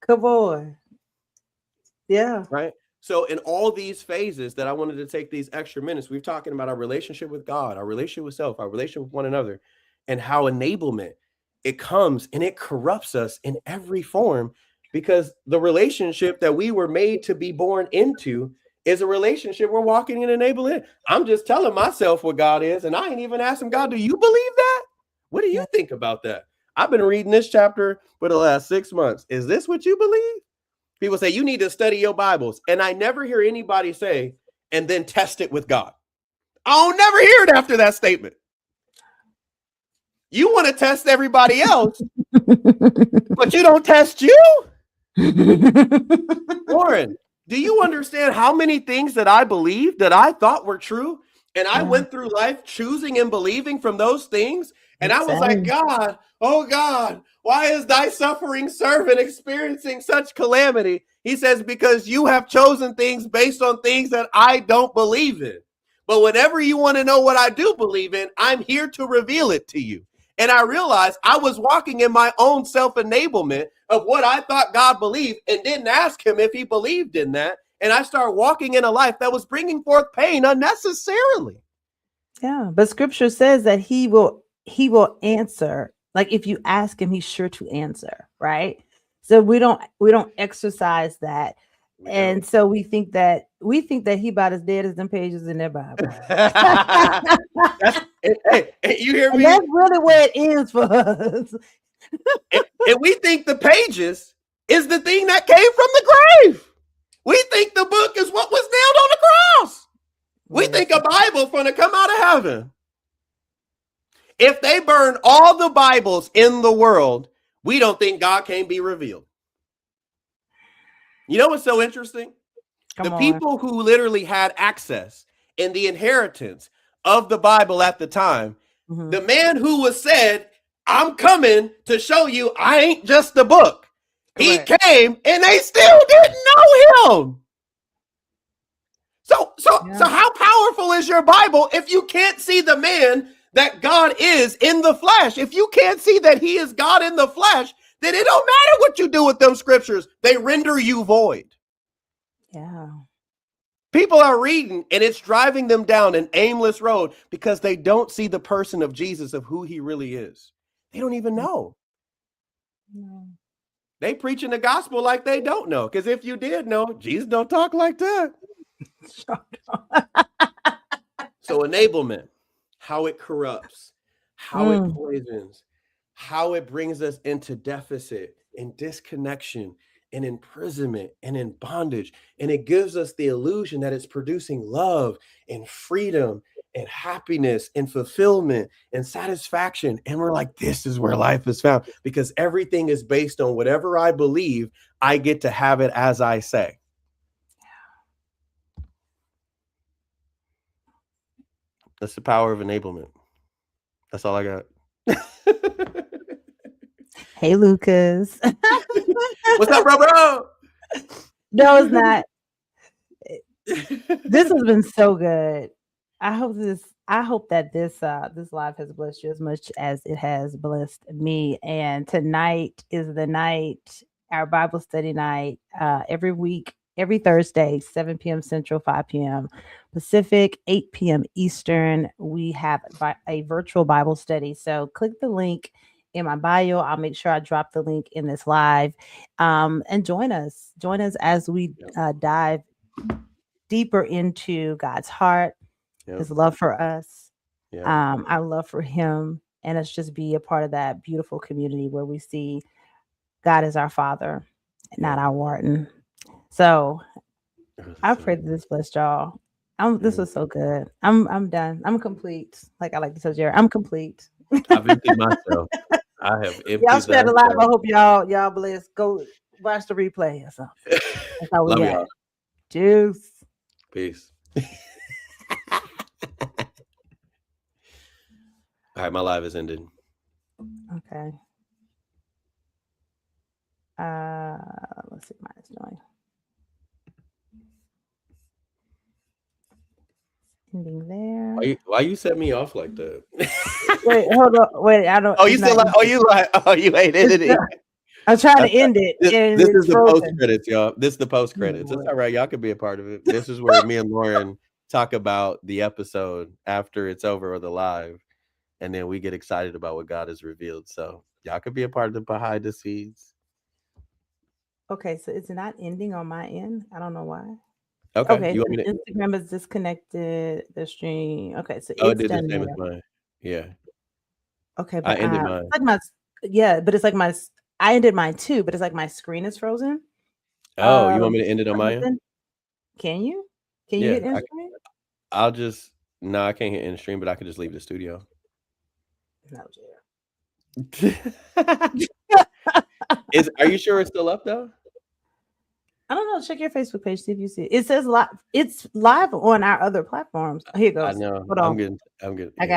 Come on. Yeah. Right. So in all these phases that I wanted to take these extra minutes, we're talking about our relationship with God, our relationship with self, our relationship with one another, and how enablement, it comes and it corrupts us in every form, because the relationship that we were made to be born into is a relationship we're walking and enabling. I'm just telling myself what God is, and I ain't even asking God, do you believe that? What do you think about that? I've been reading this chapter for the last 6 months. Is this what you believe? People say, you need to study your Bibles. And I never hear anybody say, and then test it with God. I'll never hear it after that statement. You want to test everybody else, but you don't test you? Lauren, do you understand how many things that I believed that I thought were true? And I went through life choosing and believing from those things. And I was like, God, oh God, why is thy suffering servant experiencing such calamity? He says, because you have chosen things based on things that I don't believe in. But whenever you want to know what I do believe in, I'm here to reveal it to you. And I realized I was walking in my own self-enablement of what I thought God believed and didn't ask him if he believed in that. And I started walking in a life that was bringing forth pain unnecessarily. Yeah, but scripture says that he will answer. Like if you ask him, he's sure to answer, right? So we don't exercise that. And so we think that he about as dead as them pages in their Bible. Hey, you hear me? And that's really where it ends for us. and we think the pages is the thing that came from the grave. We think the book is what was nailed on the cross. We think a Bible going to come out of heaven. If they burn all the Bibles in the world, we don't think God can be revealed. You know what's so interesting? People who literally had access in the inheritance of the Bible at the time, the man who was said, I'm coming to show you I ain't just a book. Correct. He came and they still didn't know him. So how powerful is your Bible if you can't see the man that God is in the flesh? If you can't see that he is God in the flesh, then it don't matter what you do with them scriptures. They render you void. Yeah. People are reading and it's driving them down an aimless road because they don't see the person of Jesus, of who he really is. They don't even know. No. They preaching the gospel like they don't know. Because if you did know, Jesus don't talk like that. So enablement, how it corrupts, how it poisons, how it brings us into deficit and disconnection and imprisonment and in bondage. And it gives us the illusion that it's producing love and freedom and happiness and fulfillment and satisfaction. And we're like, this is where life is found, because everything is based on whatever I believe. I get to have it as I say. That's the power of enablement. That's all I got. Hey, Lucas. What's up, bro? No, it's not. This has been so good. I hope that this live has blessed you as much as it has blessed me. And tonight is the night, our Bible study night, every week, every Thursday, 7 p.m. Central, 5 p.m. Pacific, 8 p.m. Eastern. We have a virtual Bible study. So click the link in my bio. I'll make sure I drop the link in this live. And join us. Join us as we dive deeper into God's heart, his love for us, our love for him. And let's just be a part of that beautiful community where we see God as our Father, not our warden. So I pray that this blessed y'all. This was so good. I'm done. I'm complete. Like I like to tell Jared, I'm complete. I've emptied myself. I have emptied. Y'all shared a lot. I hope y'all blessed. Go watch the replay or something. That's how we Love got. y'all. Juice. Peace. All right, my live is ended. Okay. Let's see what mine's doing. Ending there. Why you set me off like that? Wait, hold on. Wait, I don't. Oh, you still like? You ain't ended it. I'm trying to end it. This is the post credits, y'all. This is the post credits. It's all right. Y'all can be a part of it. This is where me and Lauren talk about the episode after it's over or the live, and then we get excited about what God has revealed. So y'all could be a part of the behind the scenes. Okay, so it's not ending on my end. I don't know why. Okay. So Instagram is disconnected. The stream. Okay, so it did the same as mine. Yeah. Okay, but I ended mine. But it's like I ended mine too, but it's like my screen is frozen. Oh, you want me to end it on my end? Can you? Can you hit end stream? I can't hit end stream, but I can just leave the studio. No, Jared. Are you sure it's still up though? I don't know. Check your Facebook page, see if you see it. It says live. It's live on our other platforms. Here it goes. I know. Hold on. I'm good. I got